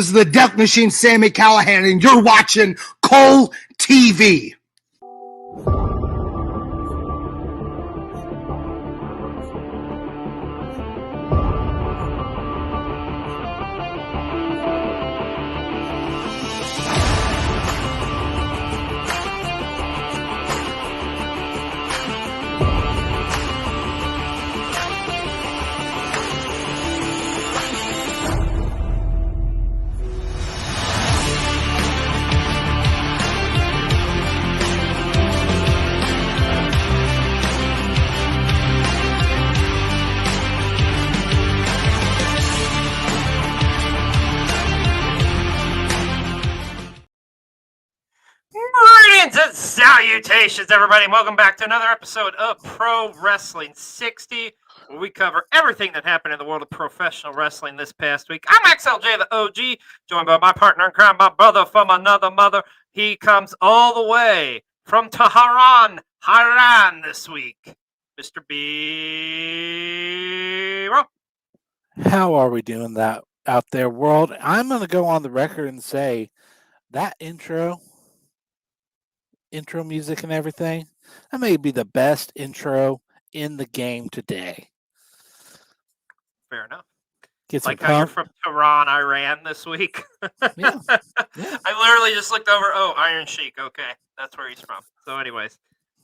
This is the Death Machine, Sammy Callahan, and you're watching Cole TV. Greetings and salutations, everybody, and welcome back to another episode of Pro Wrestling 60, where we cover everything that happened in the world of professional wrestling this past week. I'm XLJ, the OG, joined by my partner in crime, my brother from another mother. He comes all the way from Tehran, Iran this week, Mr. B. How are we doing that out there, world? I'm going to go on the record and say that intro music and everything, that may be the best intro in the game today. Fair enough. Get like how you're from Tehran, Iran this week. Yeah. I literally just looked over. Oh, Iron Sheik. Okay, that's where he's from. So, anyways,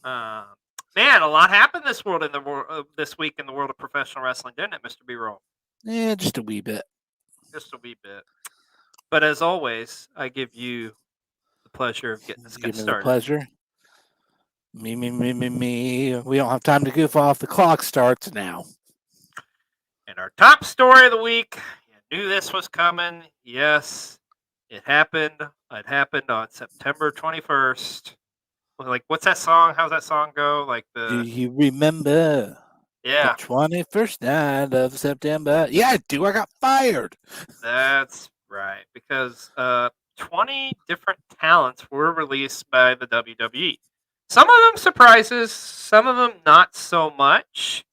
man, a lot happened this week in the world of professional wrestling, didn't it, Mr. B-Roll? Yeah, just a wee bit. Just a wee bit. But as always, I give you the pleasure of getting this started. Give me the pleasure. Me. We don't have time to goof off. The clock starts now. And our top story of the week, you knew this was coming. Yes, it happened. It happened on September 21st. Like, what's that song? How's that song go? Do you remember? Yeah. The 21st night of September. Yeah, I do. I got fired. That's right. Because 20 different talents were released by the WWE. Some of them surprises, some of them not so much.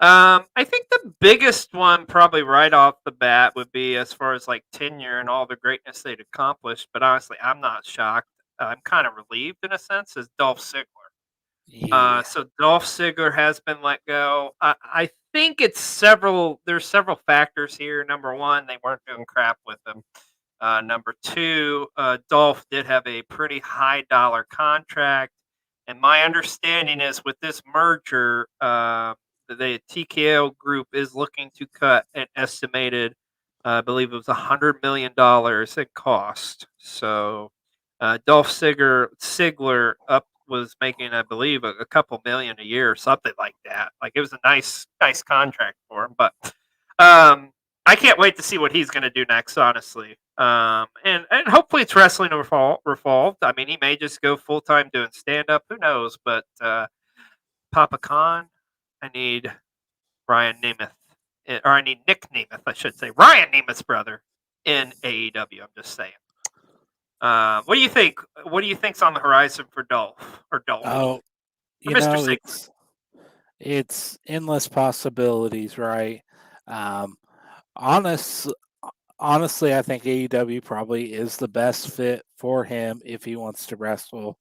I think the biggest one, probably right off the bat, would be as far as like tenure and all the greatness they'd accomplished. But honestly, I'm not shocked. I'm kind of relieved in a sense, is Dolph Ziggler. Yeah. So Dolph Ziggler has been let go. I think there's several factors here. Number one, they weren't doing crap with him. Number two, Dolph did have a pretty high dollar contract. And my understanding is with this merger, the TKO group is looking to cut an estimated, I believe it was $100 million in cost. So Dolph Ziggler was making, I believe, a couple million a year or something like that. Like, it was a nice contract for him. But I can't wait to see what he's going to do next, honestly. And hopefully it's wrestling revolved. I mean, he may just go full time doing stand up. Who knows? But Papa Khan, I need Ryan Nemeth, or I need Nick Nemeth, I should say, Ryan Nemeth's brother in AEW. I'm just saying. What do you think? What do you think's on the horizon for Dolph or Dolph? Oh, you Mr. know, Ziggler? it's endless possibilities, right? Honestly, I think AEW probably is the best fit for him if he wants to wrestle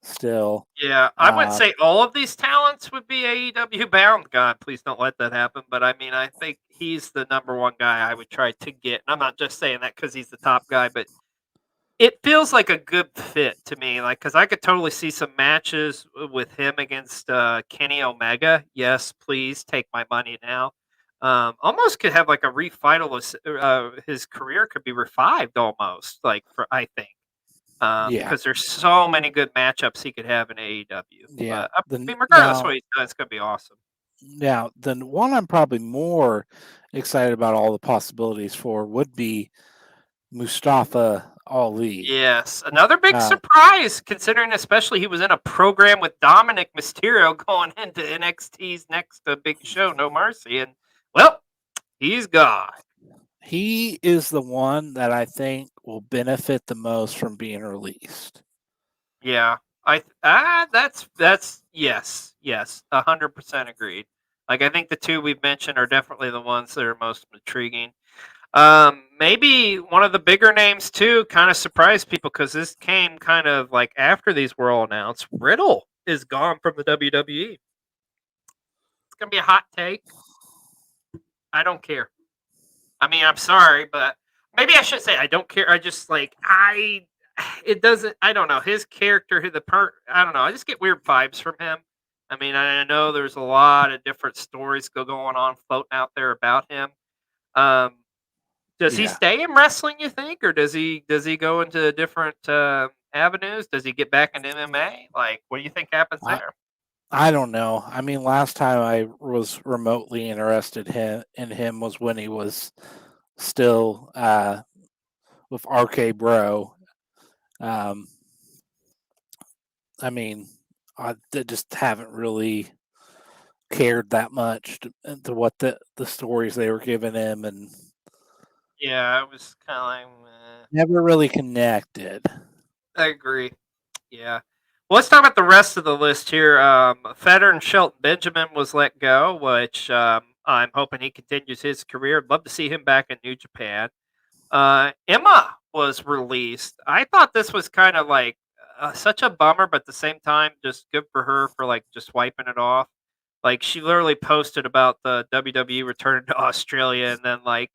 still. Yeah, I wouldn't say all of these talents would be AEW bound. God, please don't let that happen. But I mean, I think he's the number one guy I would try to get. And I'm not just saying that because he's the top guy, but it feels like a good fit to me. Like, because I could totally see some matches with him against Kenny Omega. Yes, please take my money now. Almost could have like a revital. His career could be revived almost. Like, I think. Because there's so many good matchups he could have in AEW. Yeah. But, I mean, regardless what he does, it's going to be awesome. Now, the one I'm probably more excited about all the possibilities for would be Mustafa Ali. Yes, another big surprise, considering especially he was in a program with Dominic Mysterio going into NXT's next big show, No Mercy, and, well, he's gone. He is the one that I think will benefit the most from being released. Yeah, that's yes, 100% agreed. Like, I think the two we've mentioned are definitely the ones that are most intriguing. Man, maybe one of the bigger names too kind of surprised people because this came kind of like after these were all announced. Riddle is gone from the WWE. It's gonna be a hot take. I don't care. I mean, I'm sorry, but maybe I should say I don't care. I just like I. It doesn't. I don't know his character. I don't know. I just get weird vibes from him. I mean, I know there's a lot of different stories going on floating out there about him. Um, does he Yeah. stay in wrestling? You think, or does he go into different avenues? Does he get back into MMA? Like, what do you think happens I, there? I don't know. I mean, last time I was remotely interested in him was when he was still with RK Bro. Um, I mean, just haven't really cared that much to what the stories they were giving him, and Yeah, I was kind of like, never really connected. I agree. Yeah. Well, let's talk about the rest of the list here. Federer and Shelton Benjamin was let go, which I'm hoping he continues his career. I'd love to see him back in New Japan. Emma was released. I thought this was kind of like such a bummer, but at the same time, just good for her for like just wiping it off. Like she literally posted about the WWE returning to Australia, and then like,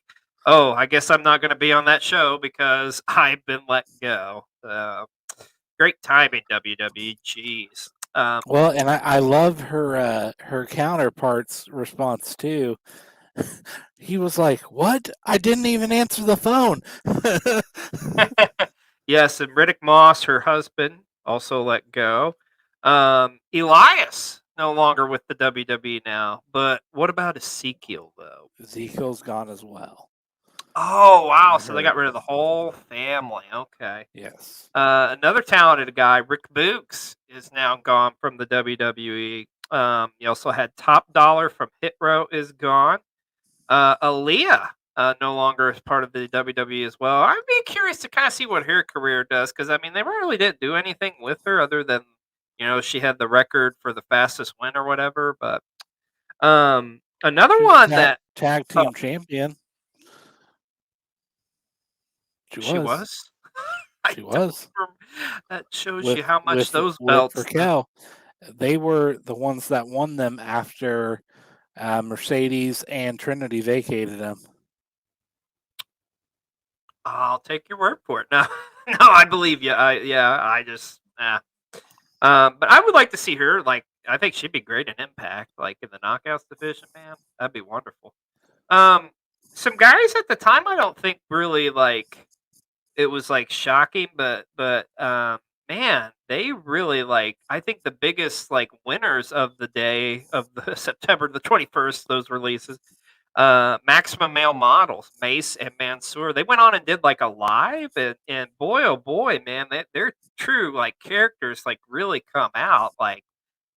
oh, I guess I'm not going to be on that show because I've been let go. Great timing, WWE. Jeez. Well, and I love her counterpart's response too. He was like, "What? I didn't even answer the phone." Yes, and Riddick Moss, her husband, also let go. Elias no longer with the WWE now. But what about Ezekiel though? Ezekiel's gone as well. Oh wow! I So they heard. got rid of the whole family. Okay. Yes. Another talented guy, Rick Books, is now gone from the WWE. You also had Top Dollar from Hit Row is gone. Aaliyah no longer is part of the WWE as well. I'd be curious to kind of see what her career does because I mean they really didn't do anything with her other than she had the record for the fastest win or whatever. But another She was one that tag oh, team champion. She she was. was. I She don't. was That shows with you how much those with belts. Raquel. They were the ones that won them after Mercedes and Trinity vacated them. I'll take your word for it. No, no, I believe you. I just. But I would like to see her. Like, I think she'd be great in Impact, like in the Knockouts division. Man, that'd be wonderful. Um, some guys at the time, I don't think really like it was like shocking, but man, they really like. I think the biggest like winners of the day of the September the 21st, those releases. Maximum Male Models, Mace and Mansoor, they went on and did like a live, and boy, oh boy, man, they're true like characters like really come out. Like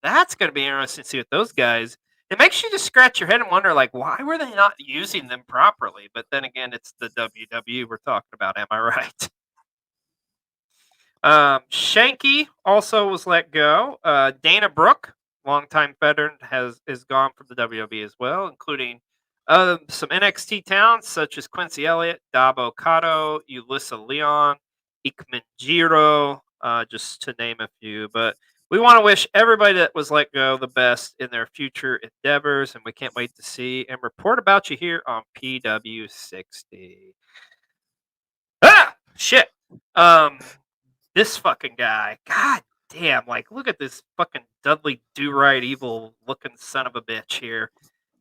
that's gonna be interesting to see what those guys. It makes you just scratch your head and wonder like why were they not using them properly? But then again, it's the WWE we're talking about. Am I right? Shanky also was let go. Dana Brooke, longtime veteran, is gone from the WWE as well, including some NXT talents such as Quincy Elliott, Dabo Kato, Ulyssa Leon, Ikman Jiro, just to name a few. But we want to wish everybody that was let go the best in their future endeavors, and we can't wait to see and report about you here on PW60. Ah, shit. Um, this fucking guy. God damn, like look at this fucking Dudley Do Right evil looking son of a bitch here.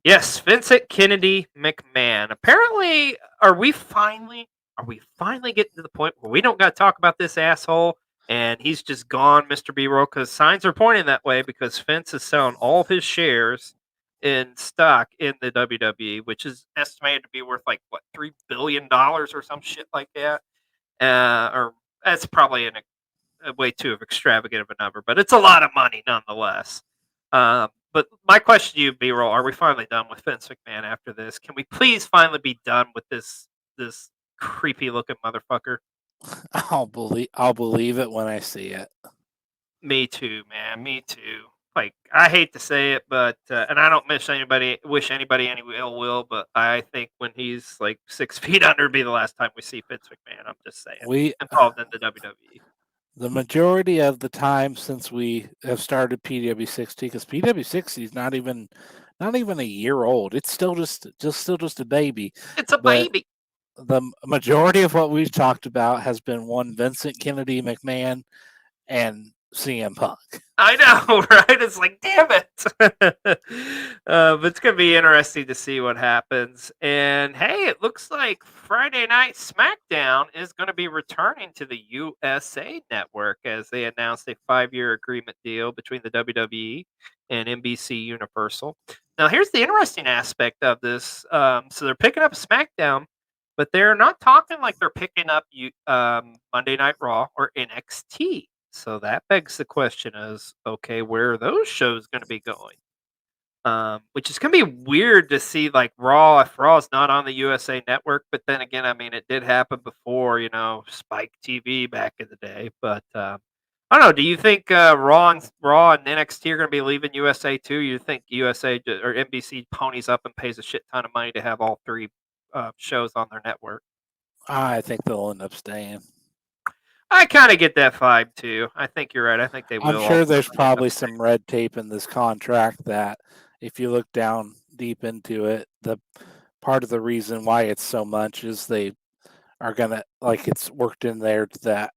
Yes, Vincent Kennedy McMahon. Apparently, are we finally getting to the point where we don't gotta talk about this asshole and he's just gone, Mr. B roll, because signs are pointing that way because Vince is selling all of his shares in stock in the WWE, which is estimated to be worth like what $3 billion or some shit like that. Or that's probably a way too extravagant of a number, but it's a lot of money nonetheless. But my question to you, B-roll, are we finally done with Vince McMahon after this? Can we please finally be done with this creepy looking motherfucker? I'll believe it when I see it. Me too, man. Me too. like I hate to say it, but and I don't wish anybody any ill will, but I think when he's like 6 feet under, be the last time we see Vince McMahon. I'm just saying, We involved in the WWE. the majority of the time since we have started PW60, because PW60 is not even a year old. It's still just a baby. It's a But baby. the majority of what we've talked about has been one Vincent Kennedy McMahon and CM Punk. I know, right? It's like, damn it. But it's going to be interesting to see what happens. And hey, it looks like Friday Night SmackDown is going to be returning to the USA Network as they announced a 5-year agreement deal between the WWE and NBC Universal. Now, here's the interesting aspect of this. So they're picking up SmackDown, but they're not talking like they're picking up Monday Night Raw or NXT. So that begs the question is, okay, where are those shows going to be going? Which is going to be weird to see, like Raw, if Raw is not on the USA Network. But then again, I mean, it did happen before, Spike TV back in the day. But I don't know. Do you think Raw and NXT are going to be leaving USA too? You think USA or NBC ponies up and pays a shit ton of money to have all three shows on their network? I think they'll end up staying. I kind of get that vibe too. I think you're right. I think they will. I'm sure there's probably some red tape in this contract that, if you look down deep into it, the part of the reason why it's so much is they are gonna, like, it's worked in there that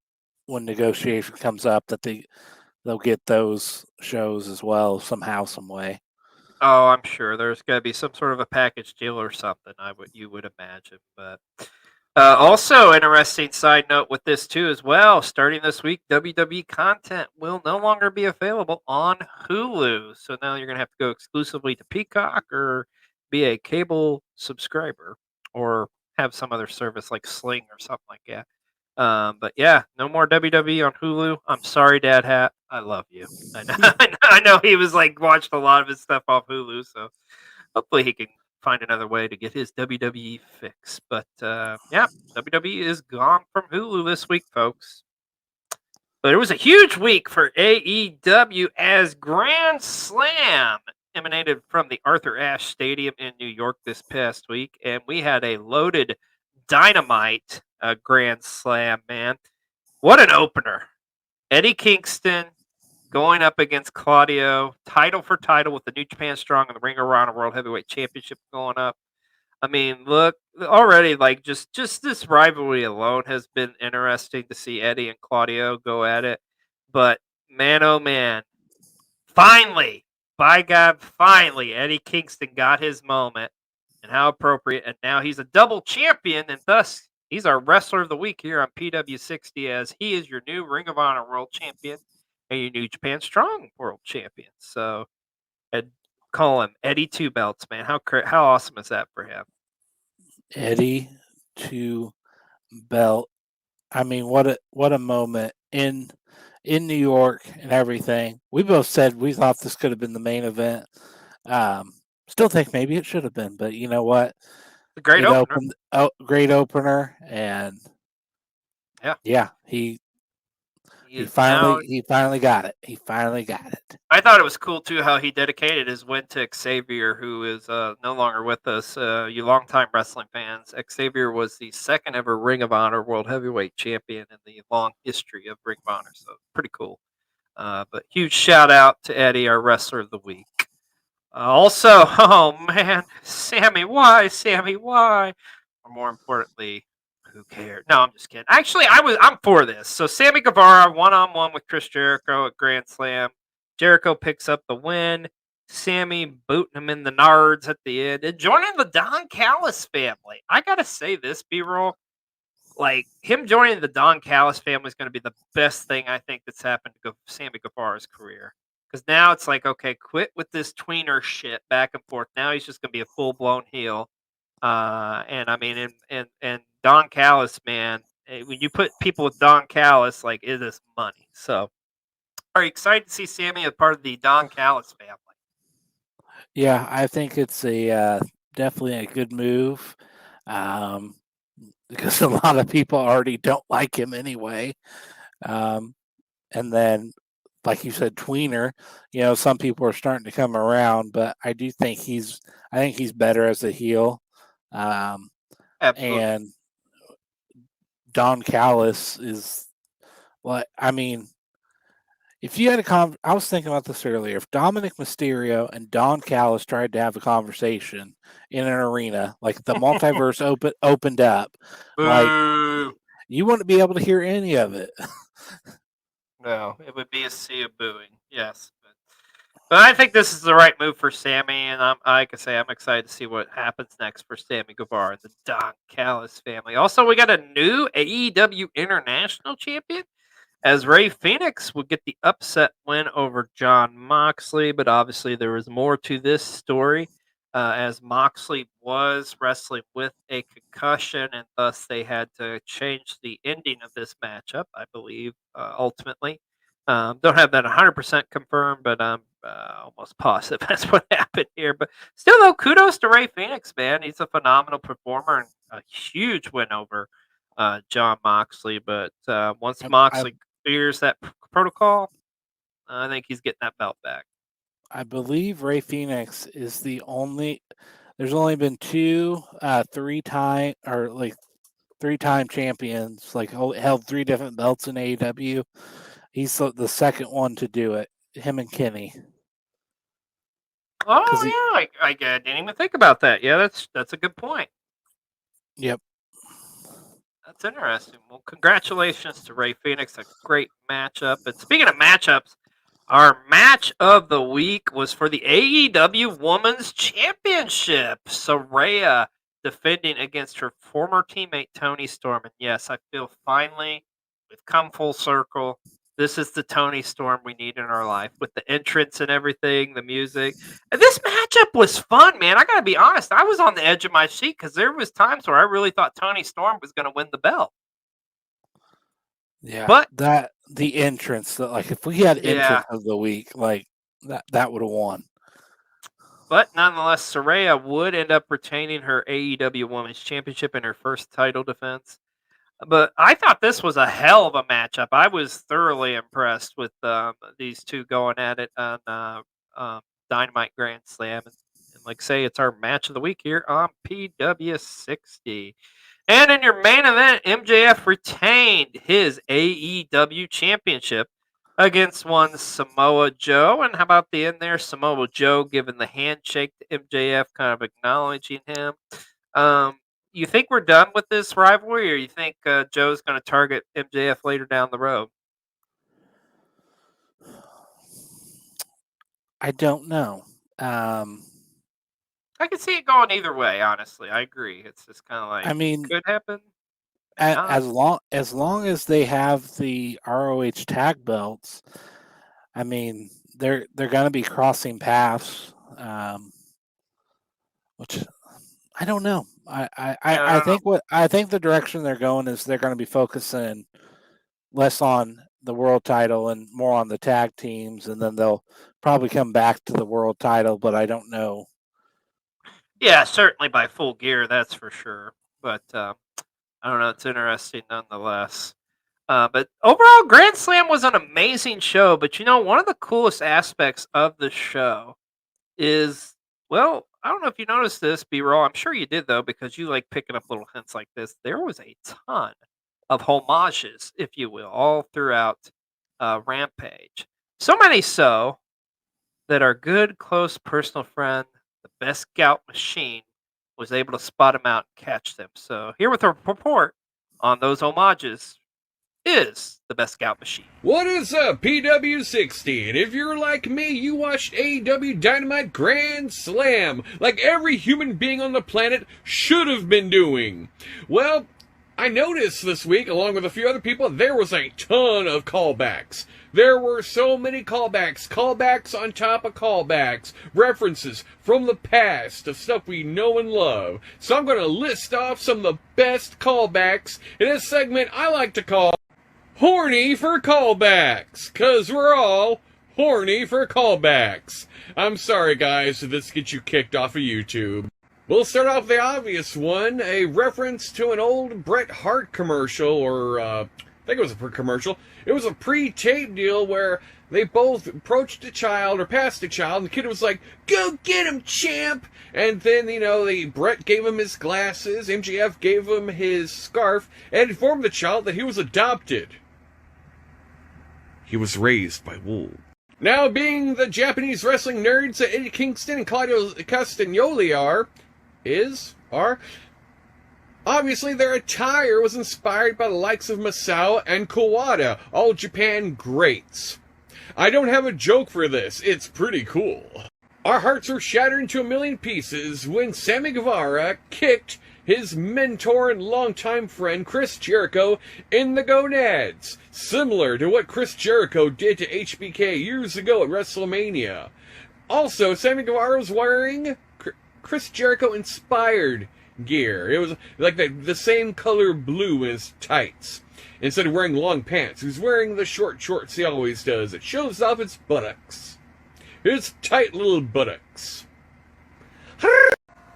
when negotiation comes up that they'll get those shows as well somehow, some way. Oh, I'm sure there's got to be some sort of a package deal or something. You would imagine, but also interesting side note with this too as well. Starting this week, WWE content will no longer be available on Hulu. So now you're gonna have to go exclusively to Peacock or be a cable subscriber or have some other service like Sling or something like that. But yeah, no more WWE on Hulu. I'm sorry, Dad Hat. I love you. I know, I know he was like watched a lot of his stuff off Hulu, so hopefully he can find another way to get his WWE fix. But yeah, WWE is gone from Hulu this week, folks. But it was a huge week for AEW as Grand Slam emanated from the Arthur Ashe Stadium in New York this past week, and we had a loaded Dynamite Grand Slam, man. What an opener. Eddie Kingston going up against Claudio, title for title with the New Japan Strong and the Ring of Honor World Heavyweight Championship going up. I mean, look, already, like, just this rivalry alone has been interesting to see Eddie and Claudio go at it. But man, oh man, finally, by God, finally, Eddie Kingston got his moment, and how appropriate. And now he's a double champion, and thus he's our Wrestler of the Week here on PW60, as he is your new Ring of Honor World Champion and your New Japan Strong World Champion. So, I'd call him Eddie Two Belts, man. How awesome is that for him? Eddie Two Belt. I mean, what a moment in New York and everything. We both said we thought this could have been the main event. Still think maybe it should have been, but you know what? A great opener. Great opener, and yeah, he finally got it. He finally got it. I thought it was cool too how he dedicated his win to Xavier, who is no longer with us. You longtime wrestling fans, Xavier was the second ever Ring of Honor World Heavyweight Champion in the long history of Ring of Honor. So pretty cool. But huge shout out to Eddie, our Wrestler of the Week. Also, oh man, Sammy, why? Or more importantly, who cares? No, I'm just kidding. Actually, I'm for this. So Sammy Guevara 1-on-1 with Chris Jericho at Grand Slam. Jericho picks up the win. Sammy booting him in the nards at the end. And joining the Don Callis family. I gotta say this, B-roll. Like, him joining the Don Callis family is going to be the best thing I think that's happened to Sammy Guevara's career. Because now it's like, okay, quit with this tweener shit back and forth. Now he's just going to be a full-blown heel. And I mean, and Don Callis, man, when you put people with Don Callis, like, it is money. So, are you excited to see Sammy as part of the Don Callis family? Yeah, I think it's a definitely a good move, because a lot of people already don't like him anyway. And then like you said, tweener. Some people are starting to come around, but I do think I think he's better as a heel. Absolutely. And Don Callis is what I mean. If you had I was thinking about this earlier. If Dominic Mysterio and Don Callis tried to have a conversation in an arena, like the multiverse opened up, like you wouldn't be able to hear any of it. No, it would be a sea of booing. Yes, but I think this is the right move for Sammy, and I can say I'm excited to see what happens next for Sammy Guevara and the Don Callis family. Also, we got a new AEW International Champion, as Rey Fenix would get the upset win over Jon Moxley, but obviously there was more to this story, as Moxley was wrestling with a concussion, and thus they had to change the ending of this matchup, I believe, ultimately. Don't have that 100% confirmed, but I'm almost positive that's what happened here. But still, though, kudos to Rey Fenix, man. He's a phenomenal performer and a huge win over Jon Moxley. But once Moxley clears that protocol, I think he's getting that belt back. I believe Rey Fenix is the only. There's only been two, three-time champions, like held 3 different belts in AEW. He's the second one to do it. Him and Kenny. Oh yeah, I didn't even think about that. Yeah, that's a good point. Yep. That's interesting. Well, congratulations to Rey Fenix. A great matchup. And speaking of matchups, our match of the week was for the AEW Women's Championship. Saraya defending against her former teammate Toni Storm. And yes, I feel finally we've come full circle. This is the Toni Storm we need in our life, with the entrance and everything, the music. And this matchup was fun, man. I got to be honest. I was on the edge of my seat because there was times where I really thought Toni Storm was going to win the belt. Yeah, but the entrance, like if we had entrance of the week, like that would have won. But nonetheless, Saraya would end up retaining her AEW Women's Championship in her first title defense. But I thought this was a hell of a matchup. I was thoroughly impressed with these two going at it on Dynamite Grand Slam. And like say, it's our match of the week here on PW60. And in your main event, MJF retained his AEW Championship against one Samoa Joe. And how about the end there? Samoa Joe giving the handshake to MJF, kind of acknowledging him. You think we're done with this rivalry, or you think Joe's going to target MJF later down the road? I don't know. I can see it going either way. Honestly, I agree. It's just kind of like could happen. As long as they have the ROH tag belts, I mean they're going to be crossing paths, which I don't know. I think the direction they're going is they're going to be focusing less on the world title and more on the tag teams, and then they'll probably come back to the world title, but I don't know. Yeah, certainly by Full Gear, that's for sure. But I don't know. It's interesting nonetheless. But overall, Grand Slam was an amazing show. But one of the coolest aspects of the show is, well, I don't know if you noticed this, B-Roll. I'm sure you did, though, because you like picking up little hints like this. There was a ton of homages, if you will, all throughout Rampage. So many so that our good, close personal friend, the best scout machine, was able to spot them out and catch them. So here with a report on those homages is the best scout machine. What is up, PW60? And if you're like me, you watched AEW Dynamite Grand Slam like every human being on the planet should have been doing. Well, I noticed this week, along with a few other people, there was a ton of callbacks. There were so many callbacks on top of callbacks, references from the past of stuff we know and love. So I'm going to list off some of the best callbacks in this segment I like to call Horny for Callbacks, 'cause we're all horny for callbacks. I'm sorry guys if this gets you kicked off of YouTube. We'll start off with the obvious one, a reference to an old Bret Hart commercial, or I think it was a pre-commercial. It was a pre-tape deal where they both approached a child or passed a child, and the kid was like, "Go get him, champ!" And then, Brett gave him his glasses, MJF gave him his scarf, and informed the child that he was adopted. He was raised by wolves. Now, being the Japanese wrestling nerds that Eddie Kingston and Claudio Castagnoli are, obviously, their attire was inspired by the likes of Masao and Kawada, all Japan greats. I don't have a joke for this, it's pretty cool. Our hearts were shattered into a million pieces when Sammy Guevara kicked his mentor and longtime friend Chris Jericho in the gonads, similar to what Chris Jericho did to HBK years ago at WrestleMania. Also, Sammy Guevara was wearing Chris Jericho-inspired gear. It was like the same color blue in his tights. Instead of wearing long pants, he was wearing the short shorts he always does. It shows off his buttocks. His tight little buttocks.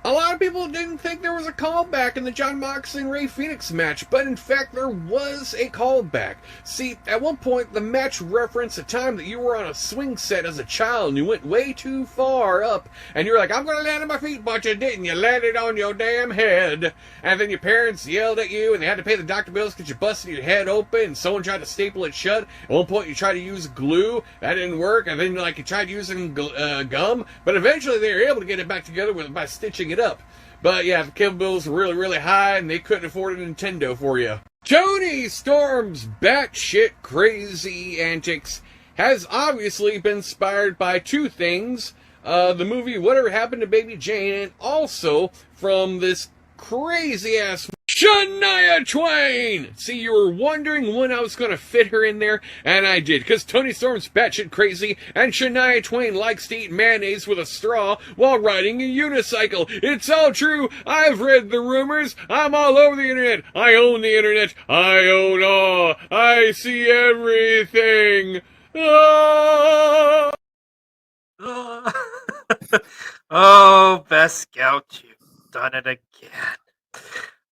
A lot of people didn't think there was a callback in the Jon Moxley and Rey Fenix match, but in fact there was a callback. See, at one point the match referenced a time that you were on a swing set as a child and you went way too far up, and you were like, "I'm gonna land on my feet," but you didn't. You landed on your damn head. And then your parents yelled at you and they had to pay the doctor bills because you busted your head open and someone tried to staple it shut. At one point you tried to use glue, that didn't work, and then you tried using gum, but eventually they were able to get it back together by stitching it up. But yeah, the cable bills were really, really high, and they couldn't afford a Nintendo for you. Tony Storm's batshit crazy antics has obviously been inspired by two things. The movie Whatever Happened to Baby Jane, and also from this crazy-ass Shania Twain! See, you were wondering when I was going to fit her in there, and I did, because Tony Storm's batshit crazy, and Shania Twain likes to eat mayonnaise with a straw while riding a unicycle. It's all true. I've read the rumors. I'm all over the internet. I own the internet. I own all. I see everything. Ah! Oh, Best Scout, you've done it again.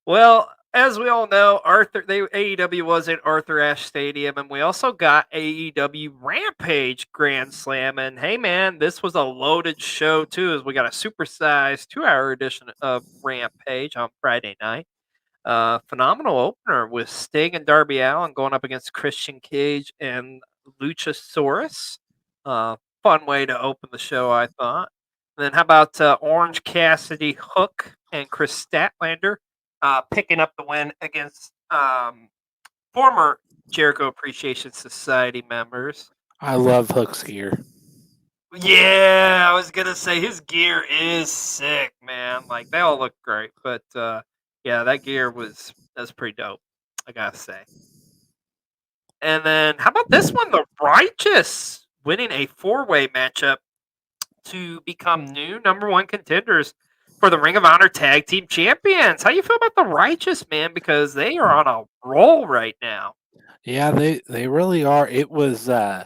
Well, as we all know, AEW was at Arthur Ashe Stadium, and we also got AEW Rampage Grand Slam. And hey, man, this was a loaded show too, as we got a supersized 2-hour edition of Rampage on Friday night. Phenomenal opener with Sting and Darby Allin going up against Christian Cage and Luchasaurus. Fun way to open the show, I thought. And then how about Orange Cassidy Hook and Chris Statlander picking up the win against former Jericho Appreciation Society members. I love Hook's gear. Yeah, I was going to say his gear is sick, man. Like, they all look great. But, yeah, that gear that's pretty dope, I got to say. And then how about this one? The Righteous winning a 4-way matchup to become new #1 contenders for the Ring of Honor Tag Team Champions. How you feel about the Righteous, man? Because they are on a roll right now. Yeah, they really are. It was, and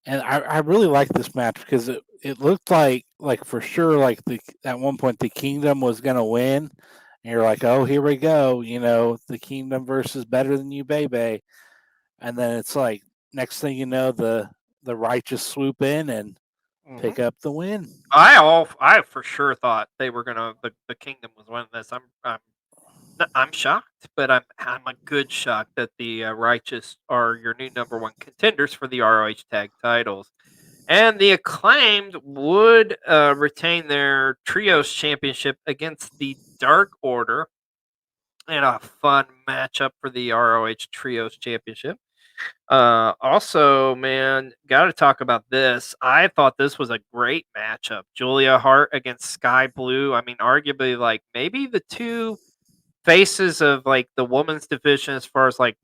I really like this match because it looked like for sure, like at one point the Kingdom was gonna win, and you're like, oh, here we go, the Kingdom versus Better Than You, baby, and then it's like next thing you know, the Righteous swoop in and pick up the win. I for sure thought they were gonna the Kingdom was winning this. I'm shocked, but I'm a good shock that the Righteous are your new #1 contenders for the ROH tag titles, and the Acclaimed would retain their Trios Championship against the Dark Order in a fun matchup for the ROH Trios Championship. Also, man, got to talk about this. I thought this was a great matchup. Julia Hart against Sky Blue. I mean, arguably, like, maybe the two faces of, like, the women's division as far as, like,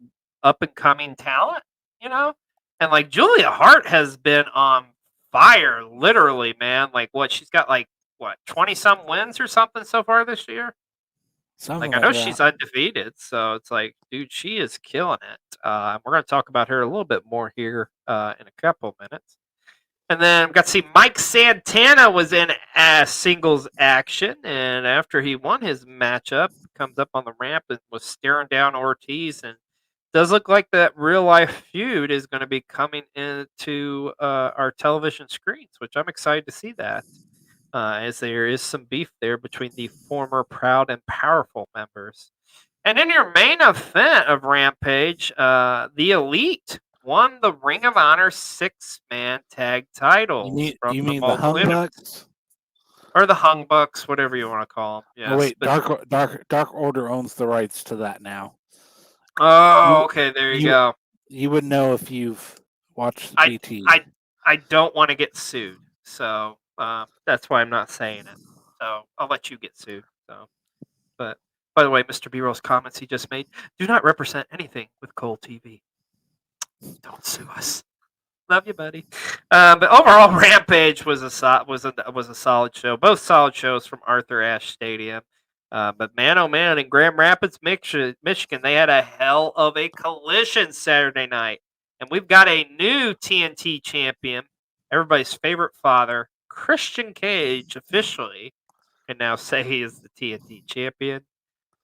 up-and-coming talent, And, like, Julia Hart has been on fire, literally, man. Like, she's got, 20-some wins or something so far this year? I know she's undefeated, so it's like, dude, she is killing it. We're going to talk about her a little bit more here in a couple minutes. And then got to see Mike Santana was in singles action, and after he won his matchup, comes up on the ramp and was staring down Ortiz and does look like that real life feud is going to be coming into our television screens, which I'm excited to see that. As there is some beef there between the former Proud and Powerful members. And in your main event of Rampage, the Elite won the Ring of Honor 6-man tag titles from You the mean the Multiple Hung Universe. Bucks? Or the Hung Bucks, whatever you want to call them. Yes. Oh wait, but- Dark Order owns the rights to that now. Oh, okay, there you go. You would know if you've watched I- BT. I don't want to get sued, so that's why I'm not saying it. So I'll let you get sued. So, but by the way, Mr. B-roll's comments he just made do not represent anything with Cole TV. Don't sue us. Love you, buddy. But overall, Rampage was a solid show. Both solid shows from Arthur Ashe Stadium. But man, oh man, in Grand Rapids, Michigan, they had a hell of a collision Saturday night. And we've got a new TNT champion, everybody's favorite father, Christian Cage, officially can now say he is the TNT champion.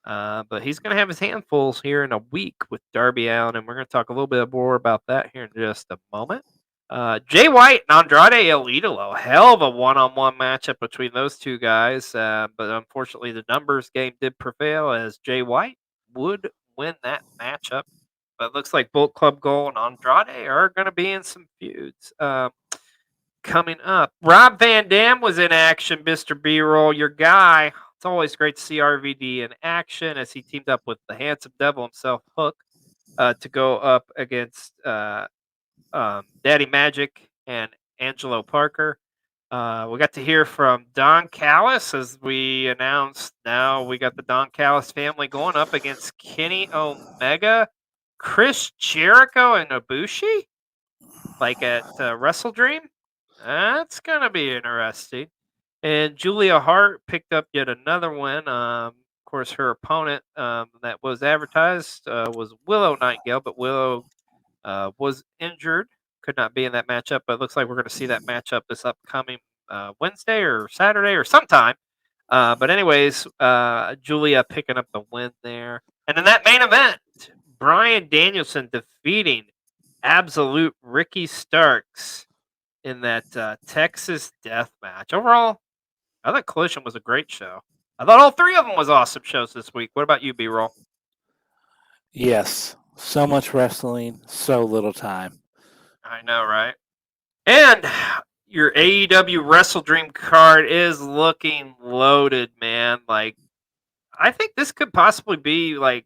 But he's going to have his handfuls here in a week with Darby Allin, and we're going to talk a little bit more about that here in just a moment. Jay White and Andrade El Idolo, hell of a one-on-one matchup between those two guys. But unfortunately, the numbers game did prevail as Jay White would win that matchup. But it looks like Bullet Club Gold and Andrade are going to be in some feuds coming up. Rob Van Dam was in action, Mr. B-Roll, your guy. It's always great to see RVD in action as he teamed up with the handsome devil himself, Hook, to go up against Daddy Magic and Angelo Parker. We got to hear from Don Callis as we announced. Now we got the Don Callis family going up against Kenny Omega, Chris Jericho, and Ibushi, like at Wrestle Dream. That's gonna be interesting. And Julia Hart picked up yet another win. Of course, her opponent that was advertised was Willow Nightingale, but Willow was injured, could not be in that matchup. But it looks like we're going to see that matchup this upcoming Wednesday or Saturday or sometime. But anyways, Julia picking up the win there. And in that main event, Bryan Danielson defeating Absolute Ricky Starks in that Texas Death Match. Overall, I thought Collision was a great show. I thought all three of them was awesome shows this week. What about you, B-Roll? Yes, so much wrestling, so little time. I know, right? And your AEW Wrestle Dream card is looking loaded, man. Like, I think this could possibly be like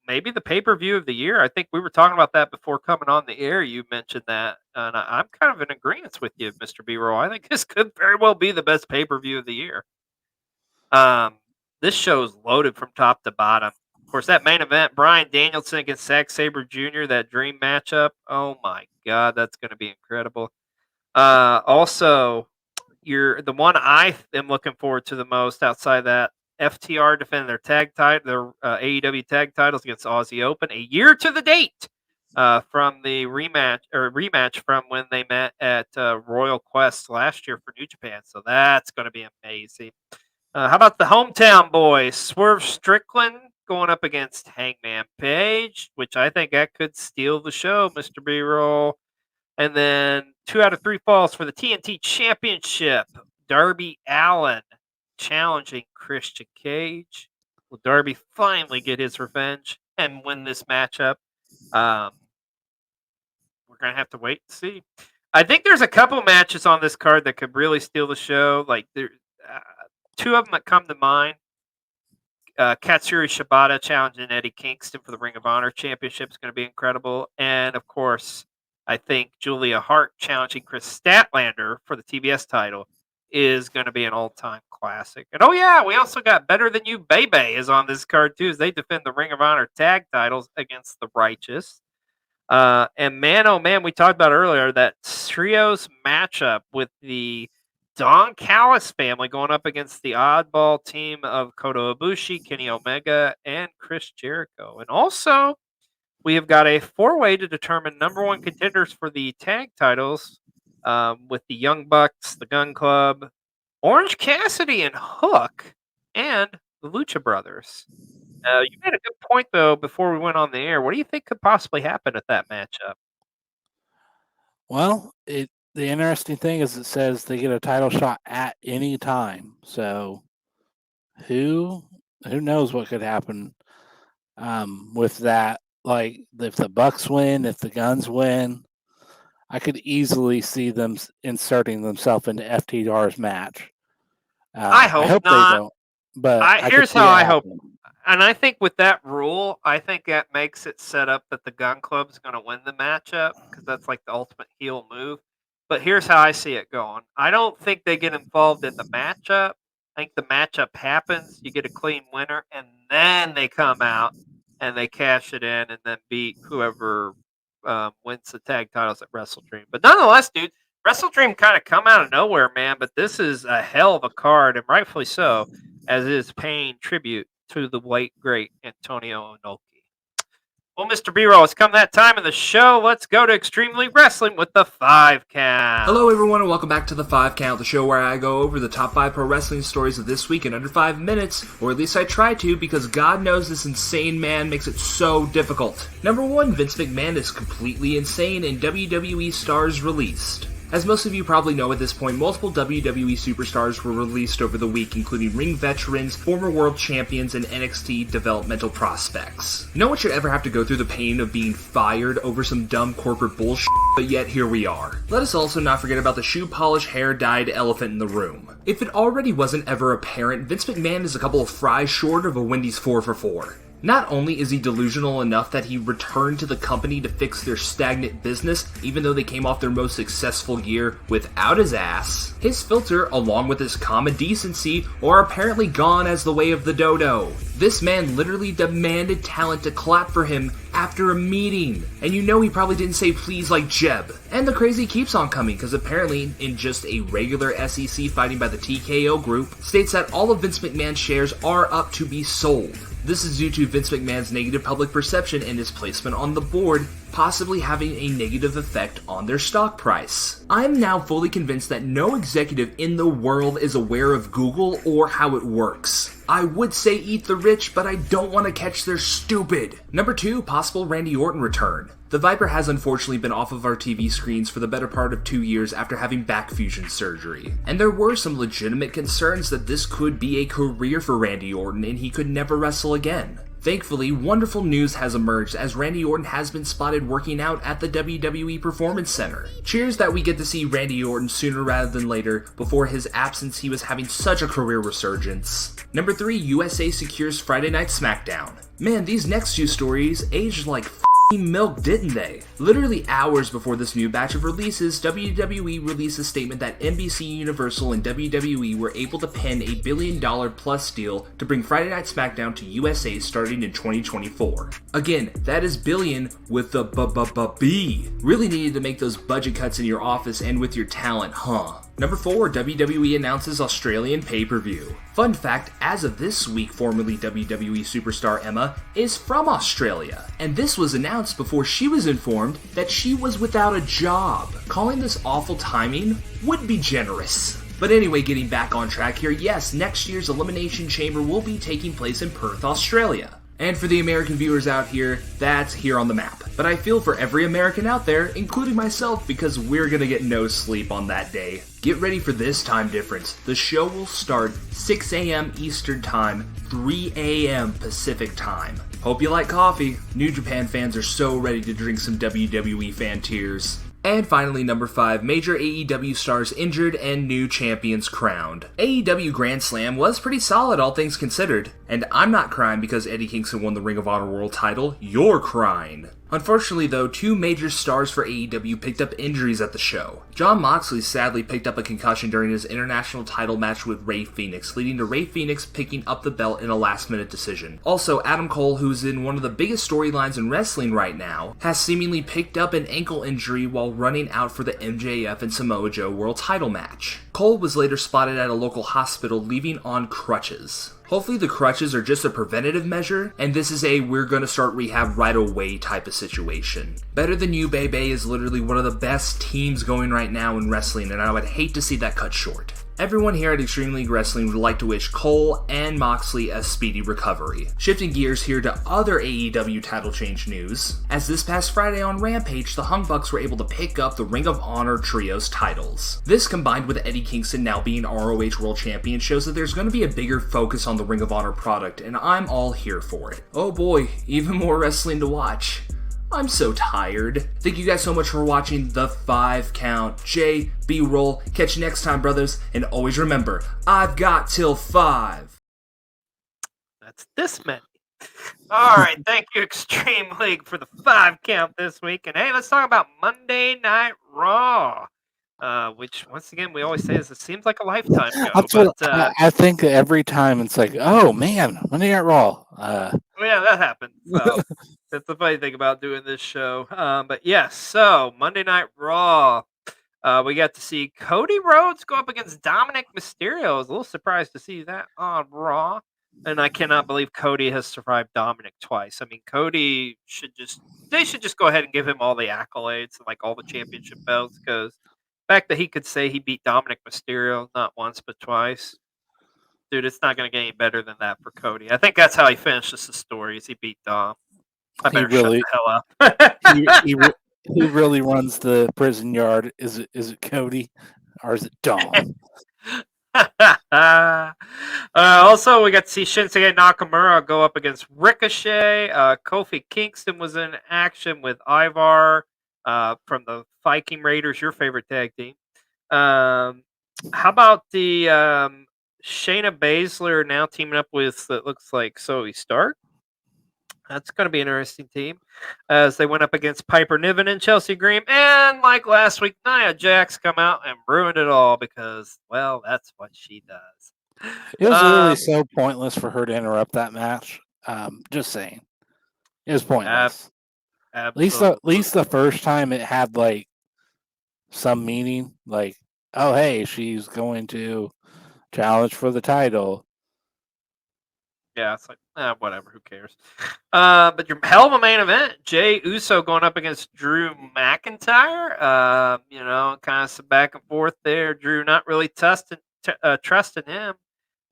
maybe the pay-per-view of the year. I think we were talking about that before coming on the air. You mentioned that, and I'm kind of in agreement with you, Mr. B-Roll. I think this could very well be the best pay-per-view of the year. This show is loaded from top to bottom. Of course, that main event, Bryan Danielson against Zack Sabre Jr., that dream matchup. Oh my God, that's going to be incredible. Also, the one I am looking forward to the most outside that, FTR defending their AEW tag titles against Aussie Open a year to the date from the rematch from when they met at Royal Quest last year for New Japan. So that's going to be amazing. How about the hometown boys? Swerve Strickland going up against Hangman Page, which I think that could steal the show, Mr. B-Roll. And then 2 out of 3 falls for the TNT Championship. Darby Allin challenging Christian Cage. Will Darby finally get his revenge and win this matchup? We're going to have to wait and see. I think there's a couple matches on this card that could really steal the show. Like, there, 2 of them that come to mind. Katsuri Shibata challenging Eddie Kingston for the Ring of Honor Championship is going to be incredible. And, of course, I think Julia Hart challenging Chris Statlander for the TBS title is going to be an all-time classic. And, oh, yeah, we also got Better Than You Bebe is on this card, too, as they defend the Ring of Honor tag titles against the Righteous. And, man, oh, man, we talked about earlier that trios matchup with the Don Callis family going up against the oddball team of Kota Ibushi, Kenny Omega, and Chris Jericho. And also, we have got a 4-way to determine number 1 contenders for the tag titles with the Young Bucks, the Gun Club, Orange Cassidy and Hook, and the Lucha Brothers. You made a good point, though, before we went on the air. What do you think could possibly happen at that matchup? Well, the interesting thing is it says they get a title shot at any time. So who knows what could happen with that? Like if the Bucks win, if the Guns win, I could easily see them inserting themselves into FTR's match. I hope not. They don't. But here's how I hope. And I think with that rule, I think that makes it set up that the Gun Club's going to win the matchup because that's like the ultimate heel move. But here's how I see it going. I don't think they get involved in the matchup. I think the matchup happens, you get a clean winner, and then they come out and they cash it in and then beat whoever wins the tag titles at Wrestle Dream. But nonetheless, dude, Wrestle Dream kind of come out of nowhere, man. But this is a hell of a card, and rightfully so, as it is paying tribute to the white great Antonio Inoki. Well, Mr. B-Roll, it's come that time of the show. Let's go to Extreme League Wrestling with the 5 Count. Hello, everyone, and welcome back to the 5 Count, the show where I go over the top 5 pro wrestling stories of this week in under 5 minutes, or at least I try to, because God knows this insane man makes it so difficult. Number 1, Vince McMahon is completely insane, and WWE stars released. As most of you probably know at this point, multiple WWE superstars were released over the week, including ring veterans, former world champions, and NXT developmental prospects. No one should ever have to go through the pain of being fired over some dumb corporate bullshit, but yet here we are. Let us also not forget about the shoe polish, hair-dyed elephant in the room. If it already wasn't ever apparent, Vince McMahon is a couple of fries short of a Wendy's 4 for $4. Not only is he delusional enough that he returned to the company to fix their stagnant business, even though they came off their most successful year without his ass, his filter, along with his common decency, are apparently gone as the way of the dodo. This man literally demanded talent to clap for him after a meeting, and you know he probably didn't say please like Jeb. And the crazy keeps on coming, because apparently in just a regular SEC fighting by the TKO group, states that all of Vince McMahon's shares are up to be sold. This is due to Vince McMahon's negative public perception and his placement on the board, possibly having a negative effect on their stock price. I'm now fully convinced that no executive in the world is aware of Google or how it works. I would say eat the rich, but I don't want to catch their stupid. Number 2, possible Randy Orton return. The Viper has unfortunately been off of our TV screens for the better part of 2 years after having back fusion surgery. And there were some legitimate concerns that this could be a career for Randy Orton and he could never wrestle again. Thankfully, wonderful news has emerged as Randy Orton has been spotted working out at the WWE Performance Center. Cheers that we get to see Randy Orton sooner rather than later. Before his absence, he was having such a career resurgence. Number 3, USA secures Friday Night SmackDown. Man, these next few stories aged like milk, didn't they? Literally hours before this new batch of releases, WWE released a statement that NBC Universal and WWE were able to pen $1 billion plus deal to bring Friday Night SmackDown to USA starting in 2024. Again, that is billion with the B. Really needed to make those budget cuts in your office and with your talent, huh? Number 4, WWE announces Australian pay-per-view. Fun fact, as of this week, formerly WWE superstar Emma is from Australia. And this was announced before she was informed that she was without a job. Calling this awful timing would be generous. But anyway, getting back on track here, yes, next year's Elimination Chamber will be taking place in Perth, Australia. And for the American viewers out here, that's here on the map. But I feel for every American out there, including myself, because we're gonna get no sleep on that day. Get ready for this time difference. The show will start 6 a.m. Eastern Time, 3 a.m. Pacific Time. Hope you like coffee. New Japan fans are so ready to drink some WWE fan tears. And finally, number 5, major AEW stars injured and new champions crowned. AEW Grand Slam was pretty solid, all things considered. And I'm not crying because Eddie Kingston won the Ring of Honor World title, you're crying. Unfortunately though, 2 major stars for AEW picked up injuries at the show. Jon Moxley sadly picked up a concussion during his international title match with Rey Fenix, leading to Rey Fenix picking up the belt in a last-minute decision. Also, Adam Cole, who's in one of the biggest storylines in wrestling right now, has seemingly picked up an ankle injury while running out for the MJF and Samoa Joe world title match. Cole was later spotted at a local hospital leaving on crutches. Hopefully the crutches are just a preventative measure, and this is a we're gonna start rehab right away type of situation. Better Than You Baby is literally one of the best teams going right now in wrestling, and I would hate to see that cut short. Everyone here at Extreme League Wrestling would like to wish Cole and Moxley a speedy recovery. Shifting gears here to other AEW title change news, as this past Friday on Rampage, the Young Bucks were able to pick up the Ring of Honor Trios titles. This, combined with Eddie Kingston now being ROH World Champion, shows that there's going to be a bigger focus on the Ring of Honor product, and I'm all here for it. Oh boy, even more wrestling to watch. I'm so tired. Thank you guys so much for watching The 5 Count. Jay, B-Roll, catch you next time, brothers, and always remember, I've got till 5. That's this many. All right, thank you, Extreme League, for the 5 count this week. And hey, let's talk about Monday Night Raw, which, once again, we always say it seems like a lifetime ago. That's what I think every time. It's like, oh man, Monday Night Raw. Yeah, that happened. So that's the funny thing about doing this show. But yes, so Monday Night Raw, we got to see Cody Rhodes go up against Dominic Mysterio. I was a little surprised to see that on Raw. And I cannot believe Cody has survived Dominic twice. I mean, Cody they should just go ahead and give him all the accolades, like all the championship belts, because the fact that he could say he beat Dominic Mysterio not once but twice, dude, it's not going to get any better than that for Cody. I think that's how he finishes the story, is he beat Dom. I better shut the hell up. he really runs the prison yard. Is it Cody or is it Dom? Also, we got to see Shinsuke Nakamura go up against Ricochet. Kofi Kingston was in action with Ivar from the Viking Raiders, your favorite tag team. How about the Shayna Baszler now teaming up with, it looks like, Zoe Stark? That's going to be an interesting team as they went up against Piper Niven and Chelsea Green. And like last week, Nia Jax come out and ruined it all because, well, that's what she does. It was really so pointless for her to interrupt that match. Just saying. It was pointless. At least the first time it had like some meaning. Like, oh, hey, she's going to challenge for the title. Yeah, it's like, whatever, who cares? But your hell of a main event, Jey Uso going up against Drew McIntyre. Kind of some back and forth there. Drew not really trusting him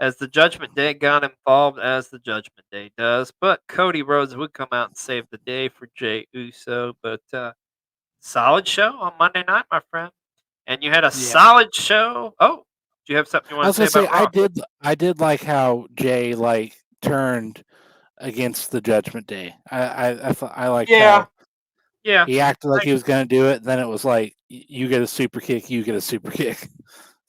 as the Judgment Day got involved, as the Judgment Day does. But Cody Rhodes would come out and save the day for Jey Uso. But solid show on Monday night, my friend. And you had a solid show. Oh, do you have something you want to say about Raw? I did like how Jay turned against the Judgment Day. I like how he acted like he was going to do it. Then it was like, you get a super kick, you get a super kick.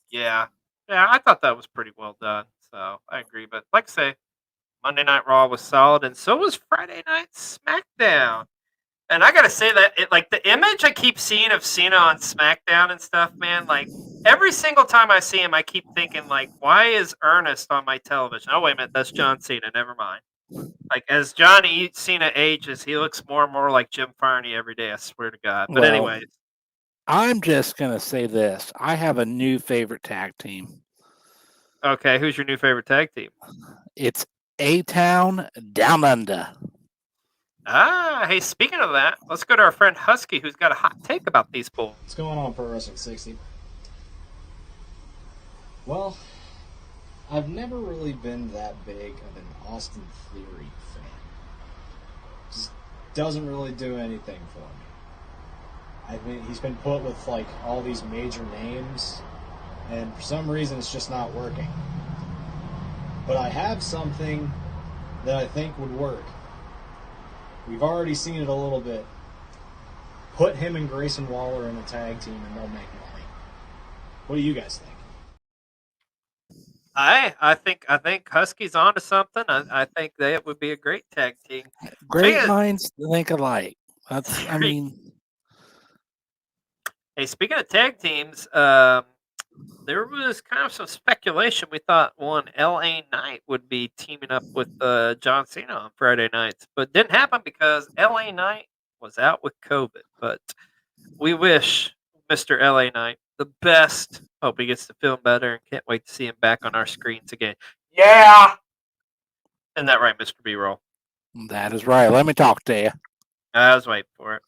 Yeah, I thought that was pretty well done. So I agree. But like I say, Monday Night Raw was solid, and so was Friday Night SmackDown. And I gotta say that the image I keep seeing of Cena on SmackDown and stuff, man, like every single time I see him, I keep thinking like, why is Ernest on my television? Oh wait a minute, that's John Cena. Never mind. Like as John Cena ages, he looks more and more like Jim Farney every day. I swear to God. But anyways, I'm just gonna say this: I have a new favorite tag team. Okay, who's your new favorite tag team? It's A-Town Down Under. Hey, speaking of that, let's go to our friend Husky, who's got a hot take about these bulls. What's going on, Pro Wrestling 60? Well, I've never really been that big of an Austin Theory fan. Just doesn't really do anything for me. I mean, he's been put with, all these major names, and for some reason it's just not working. But I have something that I think would work. We've already seen it a little bit. Put him and Grayson Waller in a tag team and they'll make money. What do you guys think? I think Husky's onto something. I think that would be a great tag team. Great minds think alike. Hey, speaking of tag teams, there was kind of some speculation. We thought one LA Knight would be teaming up with John Cena on Friday nights, but didn't happen because LA Knight was out with COVID. But we wish Mr. LA Knight the best. Hope he gets to feel better and can't wait to see him back on our screens again. Yeah! Isn't that right, Mr. B-Roll? That is right. Let me talk to you. I was waiting for it.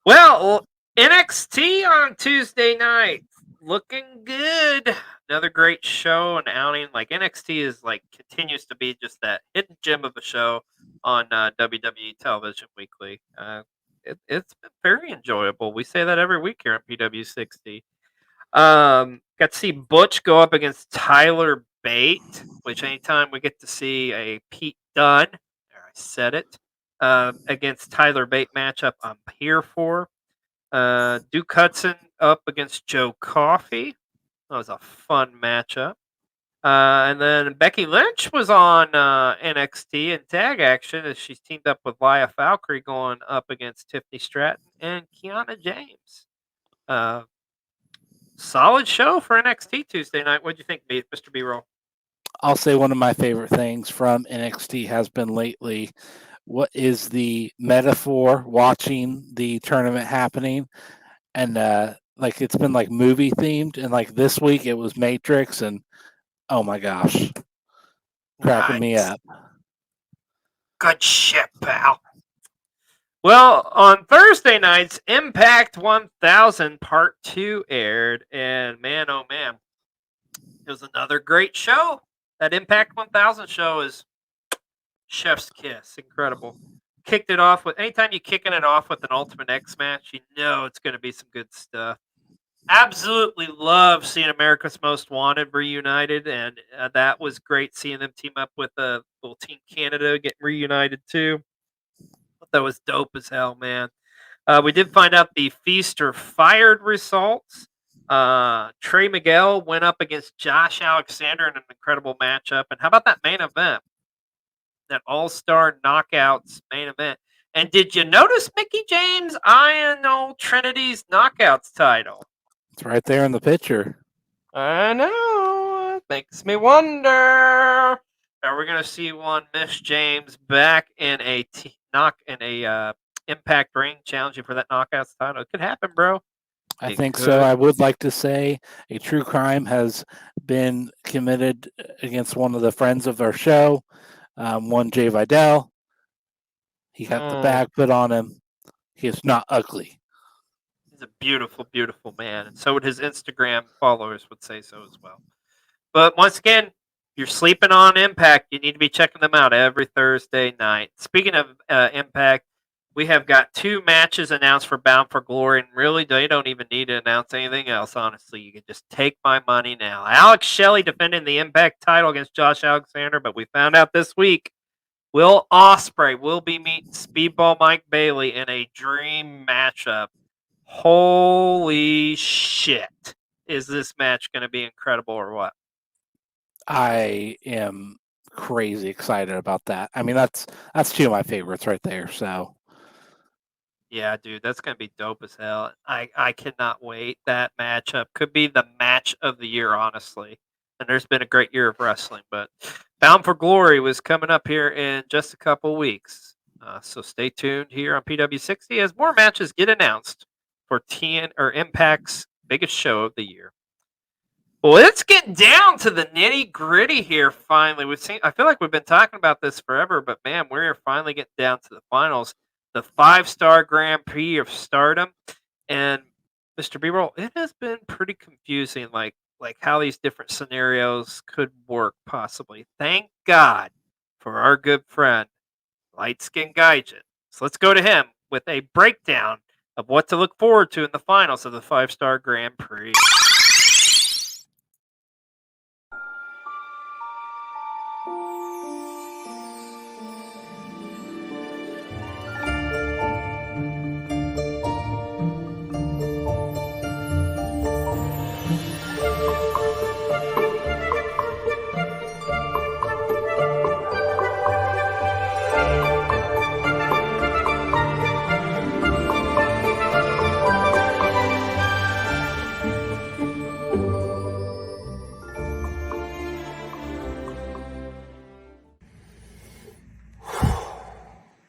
Well, NXT on Tuesday night. looking good. Another great show and outing. Like NXT is like continues to be just that hidden gem of a show on WWE Television Weekly. It's been very enjoyable. We say that every week here on PW60. Got to see Butch go up against Tyler Bate, which anytime we get to see a Pete Dunne, there I said it, against Tyler Bate matchup, I'm here for. Duke Hudson up against Joe Coffey. That was a fun matchup. And then Becky Lynch was on NXT in tag action as she's teamed up with Laya Valkyrie going up against Tiffany Stratton and Kiana James. Solid show for NXT Tuesday night. What'd you think, Mr. B-Roll? I'll say one of my favorite things from NXT has been lately. What is the metaphor watching the tournament happening? And like it's been like movie themed, and like this week it was Matrix, and oh my gosh, cracking me up. Good shit, pal. Well, on Thursday nights, Impact 1000 Part 2 aired, and man, oh man, it was another great show. That Impact 1000 show is chef's kiss. Incredible. Kicked it off with, anytime you're kicking it off with an Ultimate X match, you know it's going to be some good stuff. Absolutely love seeing America's Most Wanted reunited, and that was great seeing them team up with little Team Canada getting reunited too. That was dope as hell, man. We did find out the Feast or Fired results. Trey Miguel went up against Josh Alexander in an incredible matchup. And how about that main event? That All-Star Knockouts main event. And did you notice Mickie James eyeing old Trinity's Knockouts title? It's right there in the picture. I know. It makes me wonder. Are we going to see one Miss James back in a Impact ring challenging for that Knockouts title? It could happen, bro. I think so. I would like to say a true crime has been committed against one of the friends of our show, one Jay Vidal. He got the bag put on him. He is not ugly. He's a beautiful, beautiful man. And so would his Instagram followers would say so as well. But once again, if you're sleeping on Impact, you need to be checking them out every Thursday night. Speaking of Impact, we have got 2 matches announced for Bound for Glory, and really, they don't even need to announce anything else, honestly. You can just take my money now. Alex Shelley defending the Impact title against Josh Alexander, but we found out this week Will Ospreay will be meeting Speedball Mike Bailey in a dream matchup. Holy shit. Is this match going to be incredible or what? I am crazy excited about that. I mean, that's 2 of my favorites right there, so... Yeah, dude, that's going to be dope as hell. I cannot wait. That matchup could be the match of the year, honestly. And there's been a great year of wrestling, but Bound for Glory was coming up here in just a couple weeks. So stay tuned here on PW60 as more matches get announced for Impact's biggest show of the year. Well, let's get down to the nitty gritty here. Finally, I feel like we've been talking about this forever, but man, we're finally getting down to the finals. The 5-star Grand Prix of Stardom, and Mr. B-Roll, it has been pretty confusing, like how these different scenarios could work possibly. Thank God for our good friend, Light Skin Gaijin. So let's go to him with a breakdown of what to look forward to in the finals of the 5-star Grand Prix.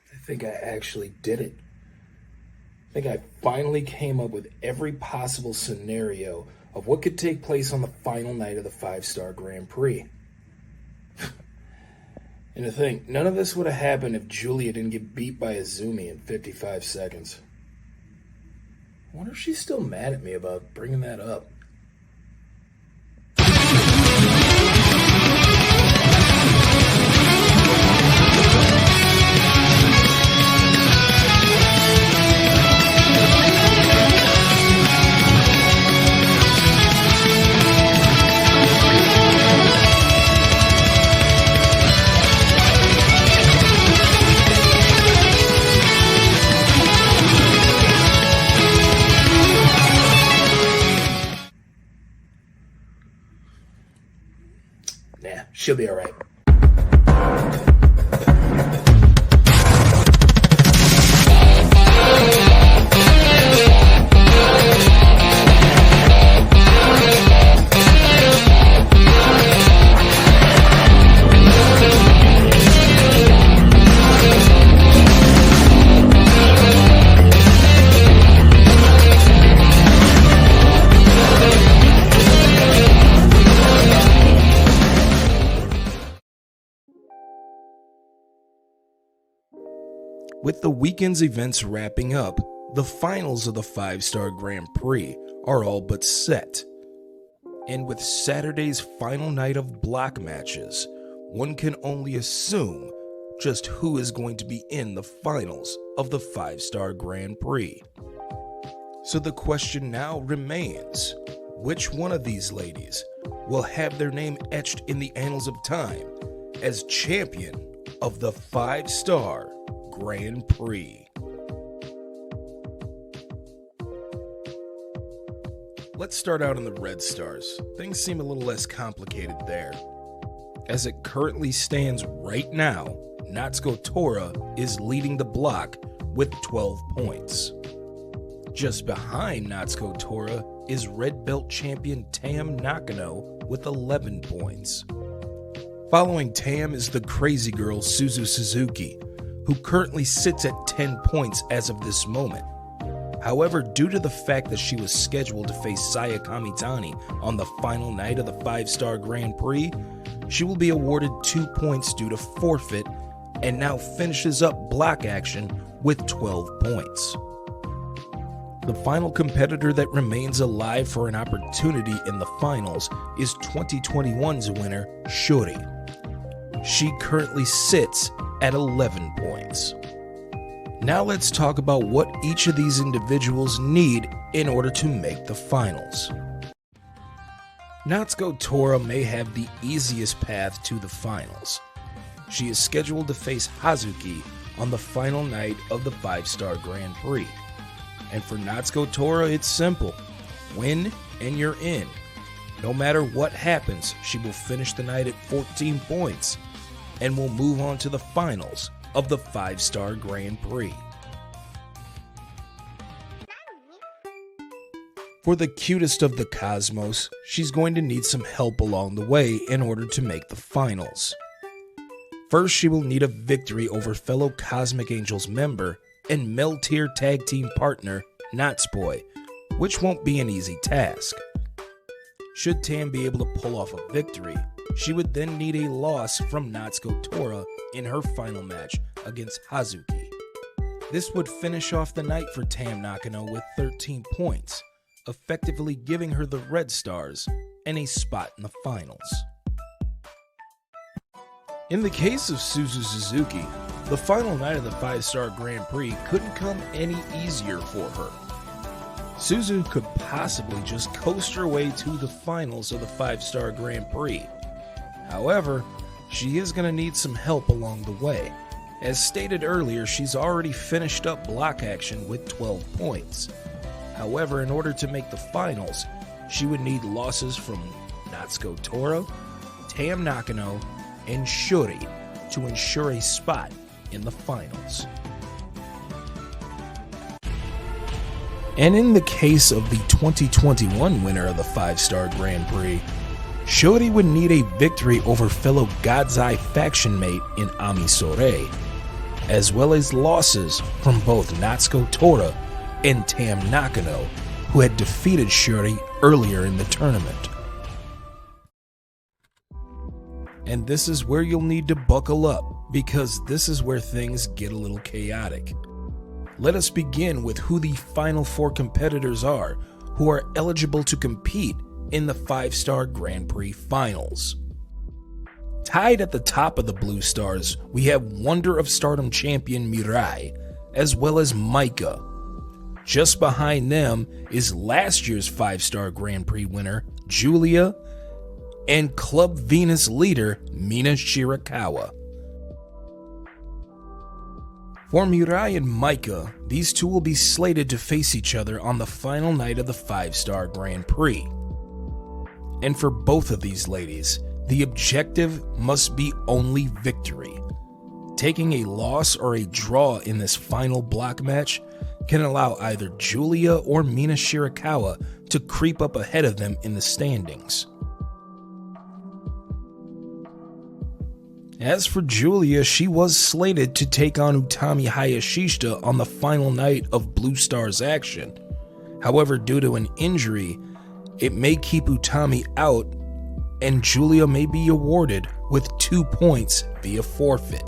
I think I actually did it. I think I finally came up with every possible scenario of what could take place on the final night of the 5-star Grand Prix. And to think, none of this would have happened if Julia didn't get beat by Azumi in 55 seconds. I wonder if she's still mad at me about bringing that up. She'll be alright. With the weekend's events wrapping up, the finals of the 5-Star Grand Prix are all but set. And with Saturday's final night of block matches, one can only assume just who is going to be in the finals of the 5-Star Grand Prix. So the question now remains, which one of these ladies will have their name etched in the annals of time as champion of the 5-Star Grand Prix? Let's start out on the Red Stars. Things seem a little less complicated there. As it currently stands right now, Natsuko Tora is leading the block with 12 points. Just behind Natsuko Tora is Red Belt champion Tam Nakano with 11 points. Following Tam is the crazy girl Suzu Suzuki, who currently sits at 10 points as of this moment. However, due to the fact that she was scheduled to face Saya Kamitani on the final night of the 5-Star Grand Prix, she will be awarded 2 points due to forfeit and now finishes up block action with 12 points. The final competitor that remains alive for an opportunity in the finals is 2021's winner, Shuri. She currently sits at 11 points. Now let's talk about what each of these individuals need in order to make the finals. Natsuko Tora may have the easiest path to the finals. She is scheduled to face Hazuki on the final night of the 5-Star Grand Prix. And for Natsuko Tora, it's simple. Win and you're in. No matter what happens, she will finish the night at 14 points and will move on to the finals of the 5-Star Grand Prix. For the cutest of the Cosmos, she's going to need some help along the way in order to make the finals. First, she will need a victory over fellow Cosmic Angels member and Meltier tag team partner Natsupoi, which won't be an easy task. Should Tam be able to pull off a victory, she would then need a loss from Natsuko Tora in her final match against Hazuki. This would finish off the night for Tam Nakano with 13 points, effectively giving her the Red Stars and a spot in the finals. In the case of Suzu Suzuki, the final night of the 5-Star Grand Prix couldn't come any easier for her. Suzu could possibly just coast her way to the finals of the 5-Star Grand Prix. However, she is going to need some help along the way. As stated earlier, she's already finished up block action with 12 points. However, in order to make the finals, she would need losses from Natsuko Tora, Tam Nakano, and Shuri to ensure a spot in the finals. And in the case of the 2021 winner of the 5-Star Grand Prix, Shuri would need a victory over fellow God's Eye faction mate in Ami Sourei, as well as losses from both Natsuko Tora and Tam Nakano, who had defeated Shuri earlier in the tournament. And this is where you'll need to buckle up, because this is where things get a little chaotic. Let us begin with who the final 4 competitors are who are eligible to compete in the 5-Star Grand Prix finals. Tied at the top of the Blue Stars, we have Wonder of Stardom champion Mirai, as well as Maika. Just behind them is last year's 5-Star Grand Prix winner, Julia, and Club Venus leader, Mina Shirakawa. For Mirai and Maika, these two will be slated to face each other on the final night of the 5-Star Grand Prix. And for both of these ladies, The objective must be only victory. Taking a loss or a draw in this final block match can allow either Giulia or Mina Shirakawa to creep up ahead of them in the standings. As for Giulia, she was slated to take on Utami Hayashishita on the final night of Blue Star's action. However, due to an injury, it may keep Utami out, and Giulia may be awarded with 2 points via forfeit.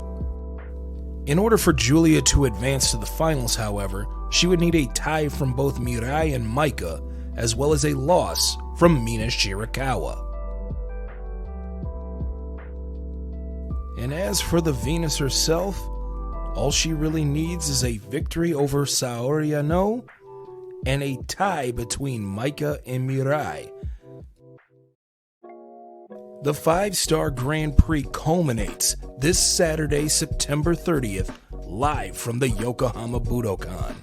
In order for Giulia to advance to the finals, however, she would need a tie from both Mirai and Maika, as well as a loss from Mina Shirakawa. And as for the Venus herself, all she really needs is a victory over Saori Anou and a tie between Maika and Mirai. The 5-Star Grand Prix culminates this Saturday, September 30th, live from the Yokohama Budokan.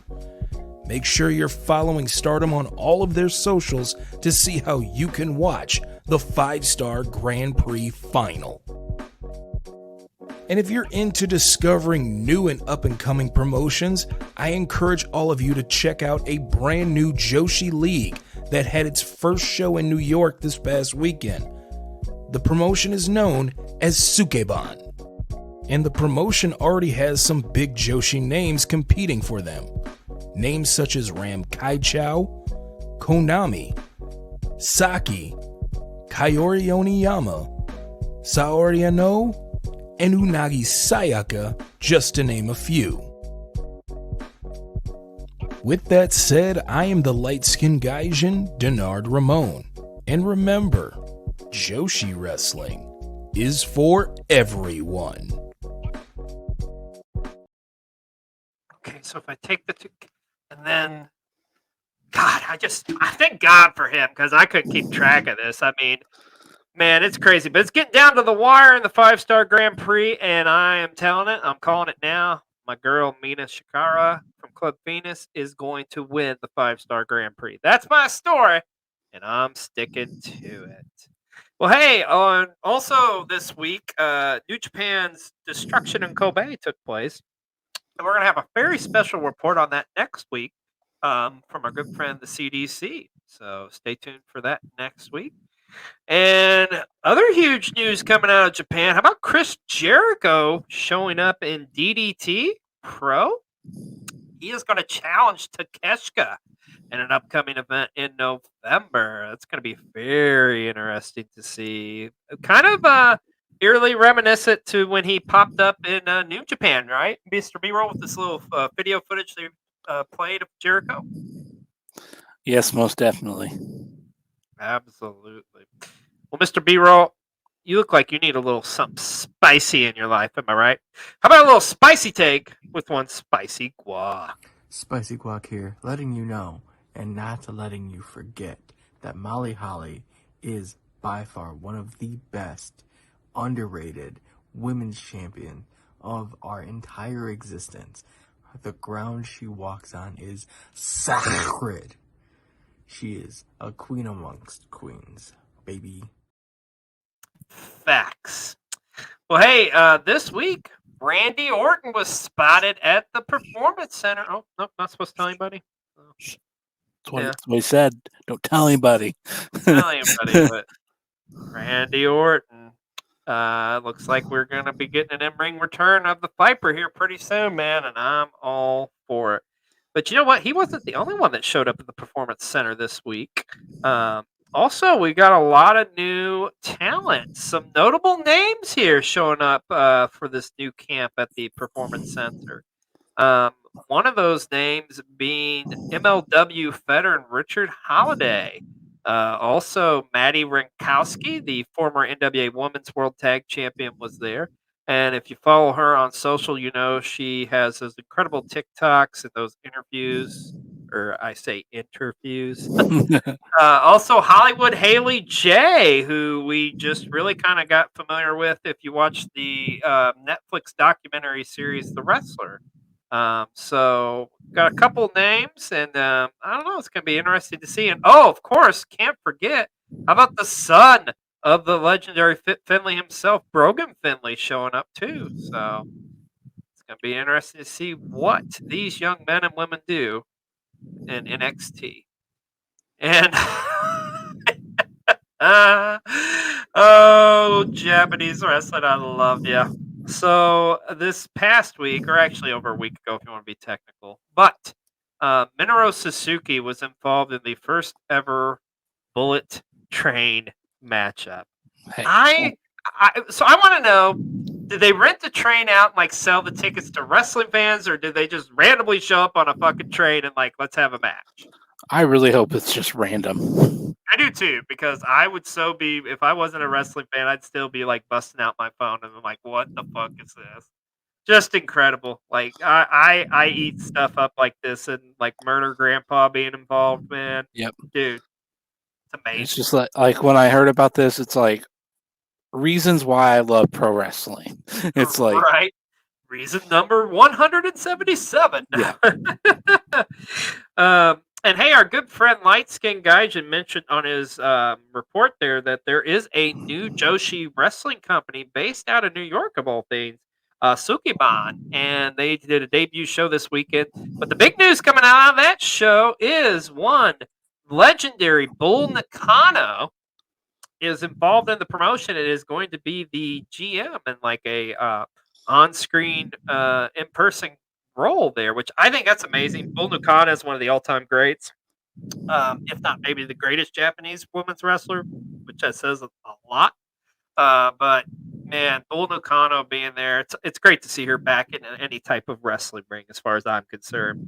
Make sure you're following Stardom on all of their socials to see how you can watch the 5-Star Grand Prix final. And if you're into discovering new and up-and-coming promotions, I encourage all of you to check out a brand new Joshi League that had its first show in New York this past weekend. The promotion is known as Sukeban, and the promotion already has some big Joshi names competing for them. Names such as Ram Kaichou, Konami, Saki, Kaori Oniyama, Saori Anou, and Unagi Sayaka, just to name a few. With that said, I am the light-skinned Gaijin, Denard Ramon. And remember, Joshi Wrestling is for everyone. Okay, so if I take the two, and then, God, I thank God for him, because I couldn't keep track of this. I mean, man, it's crazy, but it's getting down to the wire in the 5-Star Grand Prix, and I am telling it, I'm calling it now. My girl, Mina Shikara from Club Venus, is going to win the 5-Star Grand Prix. That's my story, and I'm sticking to it. Well, hey, also this week, New Japan's Destruction in Kobe took place, and we're going to have a very special report on that next week from our good friend, the CDC. So stay tuned for that next week. And other huge news coming out of Japan. How about Chris Jericho showing up in DDT Pro? He is going to challenge Takeshita in an upcoming event in November. That's going to be very interesting to see. Kind of eerily reminiscent to when he popped up in New Japan, right? Mr. B-roll with this little video footage they played of Jericho. Yes, most definitely. Absolutely. Well, Mr. B-roll, you look like you need a little something spicy in your life. Am I right? How about a little spicy take with one spicy guac? Spicy Guac here, letting you know, and not to letting you forget, that Molly Holly is by far one of the best, underrated women's champion of our entire existence. The ground she walks on is sacred. She is a queen amongst queens, baby. Facts. Well, hey, this week, Randy Orton was spotted at the Performance Center. Oh, nope, not supposed to tell anybody. That's what he said. Don't tell anybody. Tell anybody, but Randy Orton. Looks like we're going to be getting an in-ring return of the Viper here pretty soon, man, and I'm all for it. But you know what? He wasn't the only one that showed up at the Performance Center this week. Also, we got a lot of new talent. Some notable names here showing up for this new camp at the Performance Center. One of those names being MLW veteran Richard Holiday. Also, Maddie Rinkowski, the former NWA Women's World Tag Champion, was there. And if you follow her on social, you know she has those incredible TikToks and those interviews, or I say interviews. Also, Hollywood Haley J, who we just really kind of got familiar with if you watch the Netflix documentary series The Wrestler. So got a couple names, and I don't know, it's going to be interesting to see. And oh, of course, can't forget, how about the son of the legendary Fit Finlay himself, Brogan Finlay, showing up too. So it's going to be interesting to see what these young men and women do in NXT. And oh, Japanese wrestling, I love you. So this past week, or actually over a week ago, if you want to be technical, but Minoru Suzuki was involved in the first ever Bullet Train matchup. Hey, So I want to know, did they rent the train out and like sell the tickets to wrestling fans, or did they just randomly show up on a fucking train and like, let's have a match? I really hope it's just random. I do too, because I would so be, if I wasn't a wrestling fan, I'd still be like busting out my phone and I'm like, what the fuck is this? Just incredible. Like I eat stuff up like this, and like Murder Grandpa being involved, man. Yep. Dude, it's amazing. It's just like when I heard about this, it's like reasons why I love pro wrestling. It's like right. Reason number 177. Yeah. And hey, our good friend Light Skin Gaijin mentioned on his report there that there is a new Joshi wrestling company based out of New York, of all things, Sukiban, and they did a debut show this weekend. But the big news coming out of that show is one legendary Bull Nakano is involved in the promotion. It is going to be the GM and like a on-screen, in-person role there, which I think that's amazing. Bull Nakano is one of the all-time greats, if not maybe the greatest Japanese women's wrestler, which that says a lot. But man, Bull Nakano being there, it's great to see her back in any type of wrestling ring, as far as I'm concerned.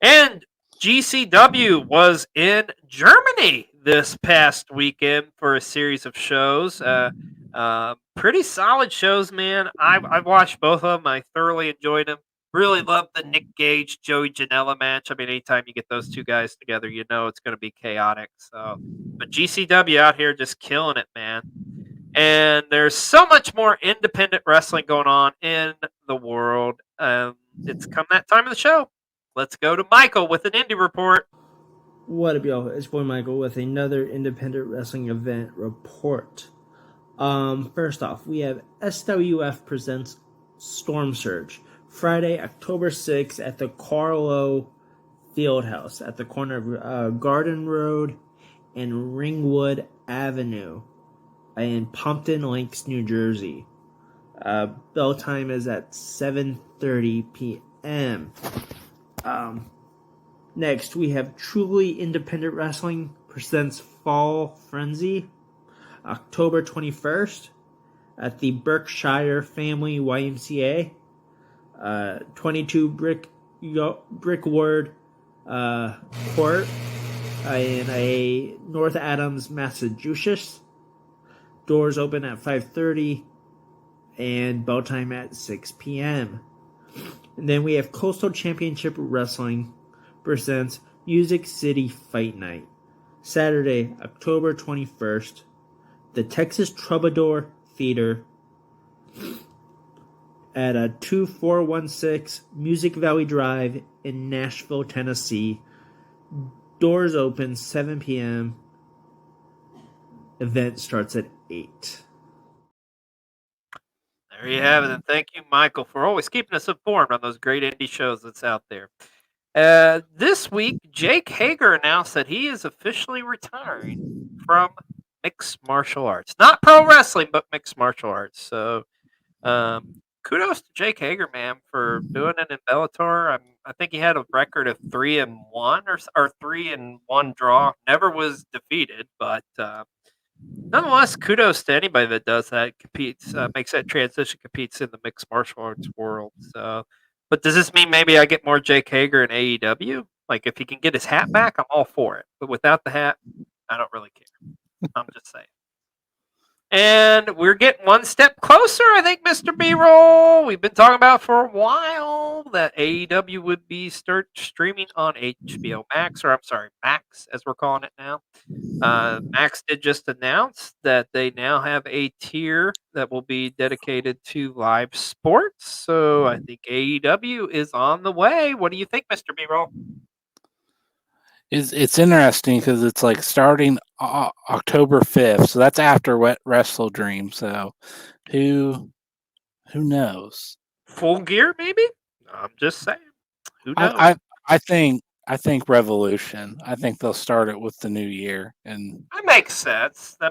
And GCW was in Germany this past weekend for a series of shows. Pretty solid shows, man. I've watched both of them. I thoroughly enjoyed them. Really loved the Nick Gage, Joey Janela match. I mean, anytime you get those two guys together, you know it's going to be chaotic. So, but GCW out here just killing it, man. And there's so much more independent wrestling going on in the world. It's come that time of the show. Let's go to Michael with an indie report. What up, y'all? It's boy Michael with another independent wrestling event report. First off, we have SWF presents Storm Surge, Friday, October 6th at the Carlo Fieldhouse at the corner of Garden Road and Ringwood Avenue in Pompton Lakes, New Jersey. Bell time is at 7:30 p.m. Next, we have Truly Independent Wrestling presents Fall Frenzy, October 21st at the Berkshire Family YMCA, 22 Brickward Court in North Adams, Massachusetts. Doors open at 5:30 and bell time at 6 p.m. And then we have Coastal Championship Wrestling presents Music City Fight Night, Saturday, October 21st, the Texas Troubadour Theater at 2416 Music Valley Drive in Nashville, Tennessee. Doors open 7 p.m. Event starts at 8. There you have it. And thank you, Michael, for always keeping us informed on those great indie shows that's out there. This week, Jake Hager announced that he is officially retiring from mixed martial arts. Not pro wrestling, but mixed martial arts. So kudos to Jake Hager, man, for doing it in Bellator. I think he had a record of 3-1 or 3-1 draw. Never was defeated, but nonetheless, kudos to anybody that does that, competes, makes that transition, competes in the mixed martial arts world. So, but does this mean maybe I get more Jake Hager in AEW? Like, if he can get his hat back, I'm all for it. But without the hat, I don't really care. I'm just saying. And we're getting one step closer, I think, Mr. B-Roll. We've been talking about for a while that AEW would be start streaming on HBO Max, or I'm sorry, Max, as we're calling it now. Max did just announce that they now have a tier that will be dedicated to live sports. So I think AEW is on the way. What do you think, Mr. B-Roll? It's interesting because it's like starting October 5th, so that's after Wrestle Dream. So who knows? Full Gear, maybe. I'm just saying. Who knows? I think Revolution. I think they'll start it with the new year, and that makes sense. I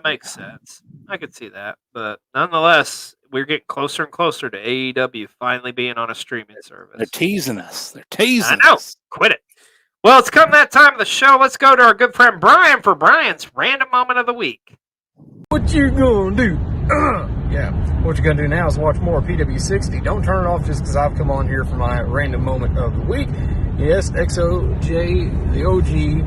could see that, but nonetheless, we're getting closer and closer to AEW finally being on a streaming service. they're teasing us. I know. Quit it. Well, it's come that time of the show. Let's go to our good friend Brian for Brian's random moment of the week. What you gonna do? Yeah, what you're gonna do now is watch more PW60. Don't turn it off just because I've come on here for my random moment of the week. Yes, XOJ, the OG.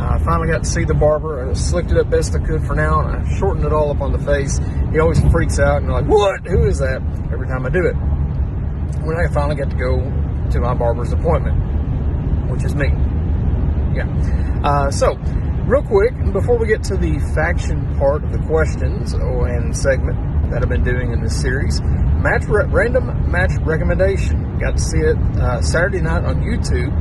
I finally got to see the barber. I slicked it up best I could for now, and I shortened it all up on the face. He always freaks out and like, what? Who is that? Every time I do it. When I finally got to go to my barber's appointment, which is me. Yeah. So, real quick, before we get to the faction part of the questions and segment that I've been doing in this series, random match recommendation. Got to see it Saturday night on YouTube,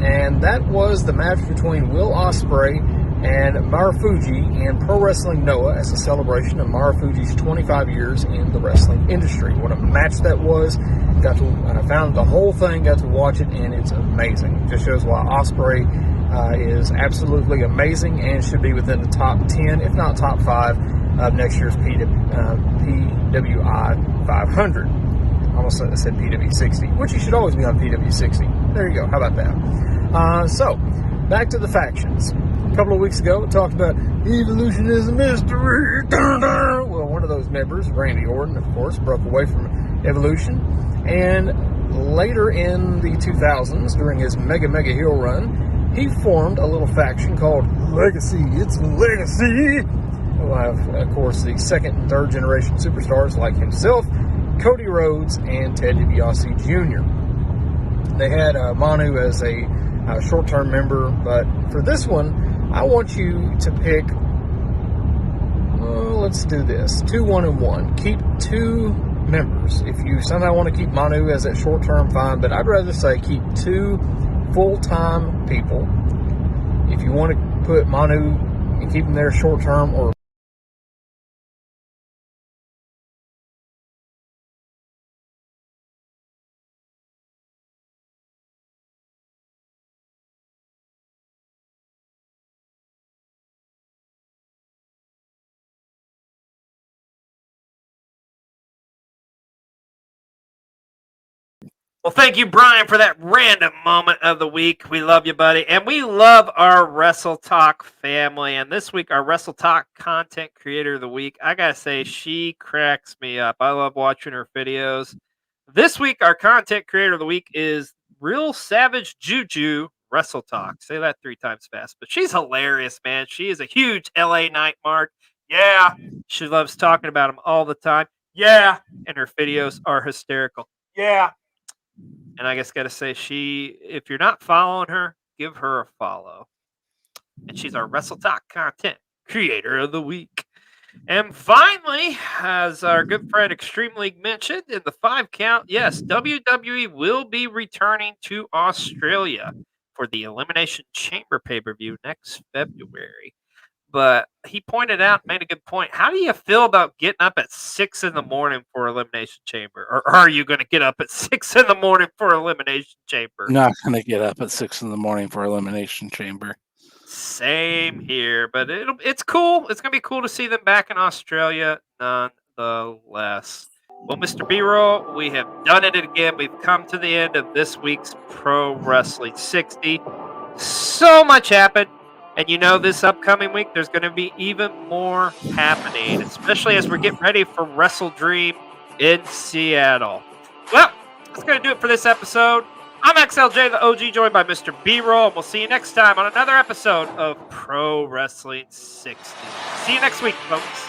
and that was the match between Will Ospreay and Marufuji in Pro Wrestling Noah as a celebration of Marufuji's 25 years in the wrestling industry. What a match that was. I found the whole thing, got to watch it, and it's amazing. It just shows why Ospreay is absolutely amazing and should be within the top 10, if not top 5, of next year's PWI 500. Almost said PW60, which you should always be on PW60. There you go. How about that? So, back to the factions. A couple of weeks ago, we talked about Evolution is a mystery. Well, one of those members, Randy Orton, of course, broke away from Evolution. And later in the 2000s, during his mega heel run, he formed a little faction called Legacy. It's Legacy. We'll have, of course, the second and third generation superstars like himself, Cody Rhodes, and Ted DiBiase Jr. They had Manu as a short-term member, but for this one, I want you to pick, let's do this, 2, 1, and 1. Keep 2 members. If you somehow want to keep Manu as that short-term, fine, but I'd rather say keep 2 full-time people. If you want to put Manu and keep him there short-term, or Well, thank you, Brian, for that random moment of the week. We love you, buddy. And we love our Wrestle Talk family. And this week, our Wrestle Talk content creator of the week, I got to say, she cracks me up. I love watching her videos. This week, our content creator of the week is Real Savage Juju Wrestle Talk. Say that 3 times fast. But she's hilarious, man. She is a huge LA Night mark. Yeah. She loves talking about them all the time. Yeah. And her videos are hysterical. Yeah. And I guess got to say, if you're not following her, give her a follow. And she's our Wrestle Talk content creator of the week. And finally, as our good friend Extreme League mentioned in the 5 count, yes, WWE will be returning to Australia for the Elimination Chamber pay-per-view next February. But he pointed out, made a good point. How do you feel about getting up at 6 in the morning for Elimination Chamber? Or are you going to get up at 6 in the morning for Elimination Chamber? Not going to get up at 6 in the morning for Elimination Chamber. Same here, but it's cool. It's going to be cool to see them back in Australia nonetheless. Well, Mr. B-Roll, we have done it again. We've come to the end of this week's Pro Wrestling 60. So much happened. And you know, this upcoming week, there's going to be even more happening, especially as we're getting ready for Wrestle Dream in Seattle. Well, that's going to do it for this episode. I'm XLJ, the OG, joined by Mr. B-Roll, and we'll see you next time on another episode of Pro Wrestling 60. See you next week, folks.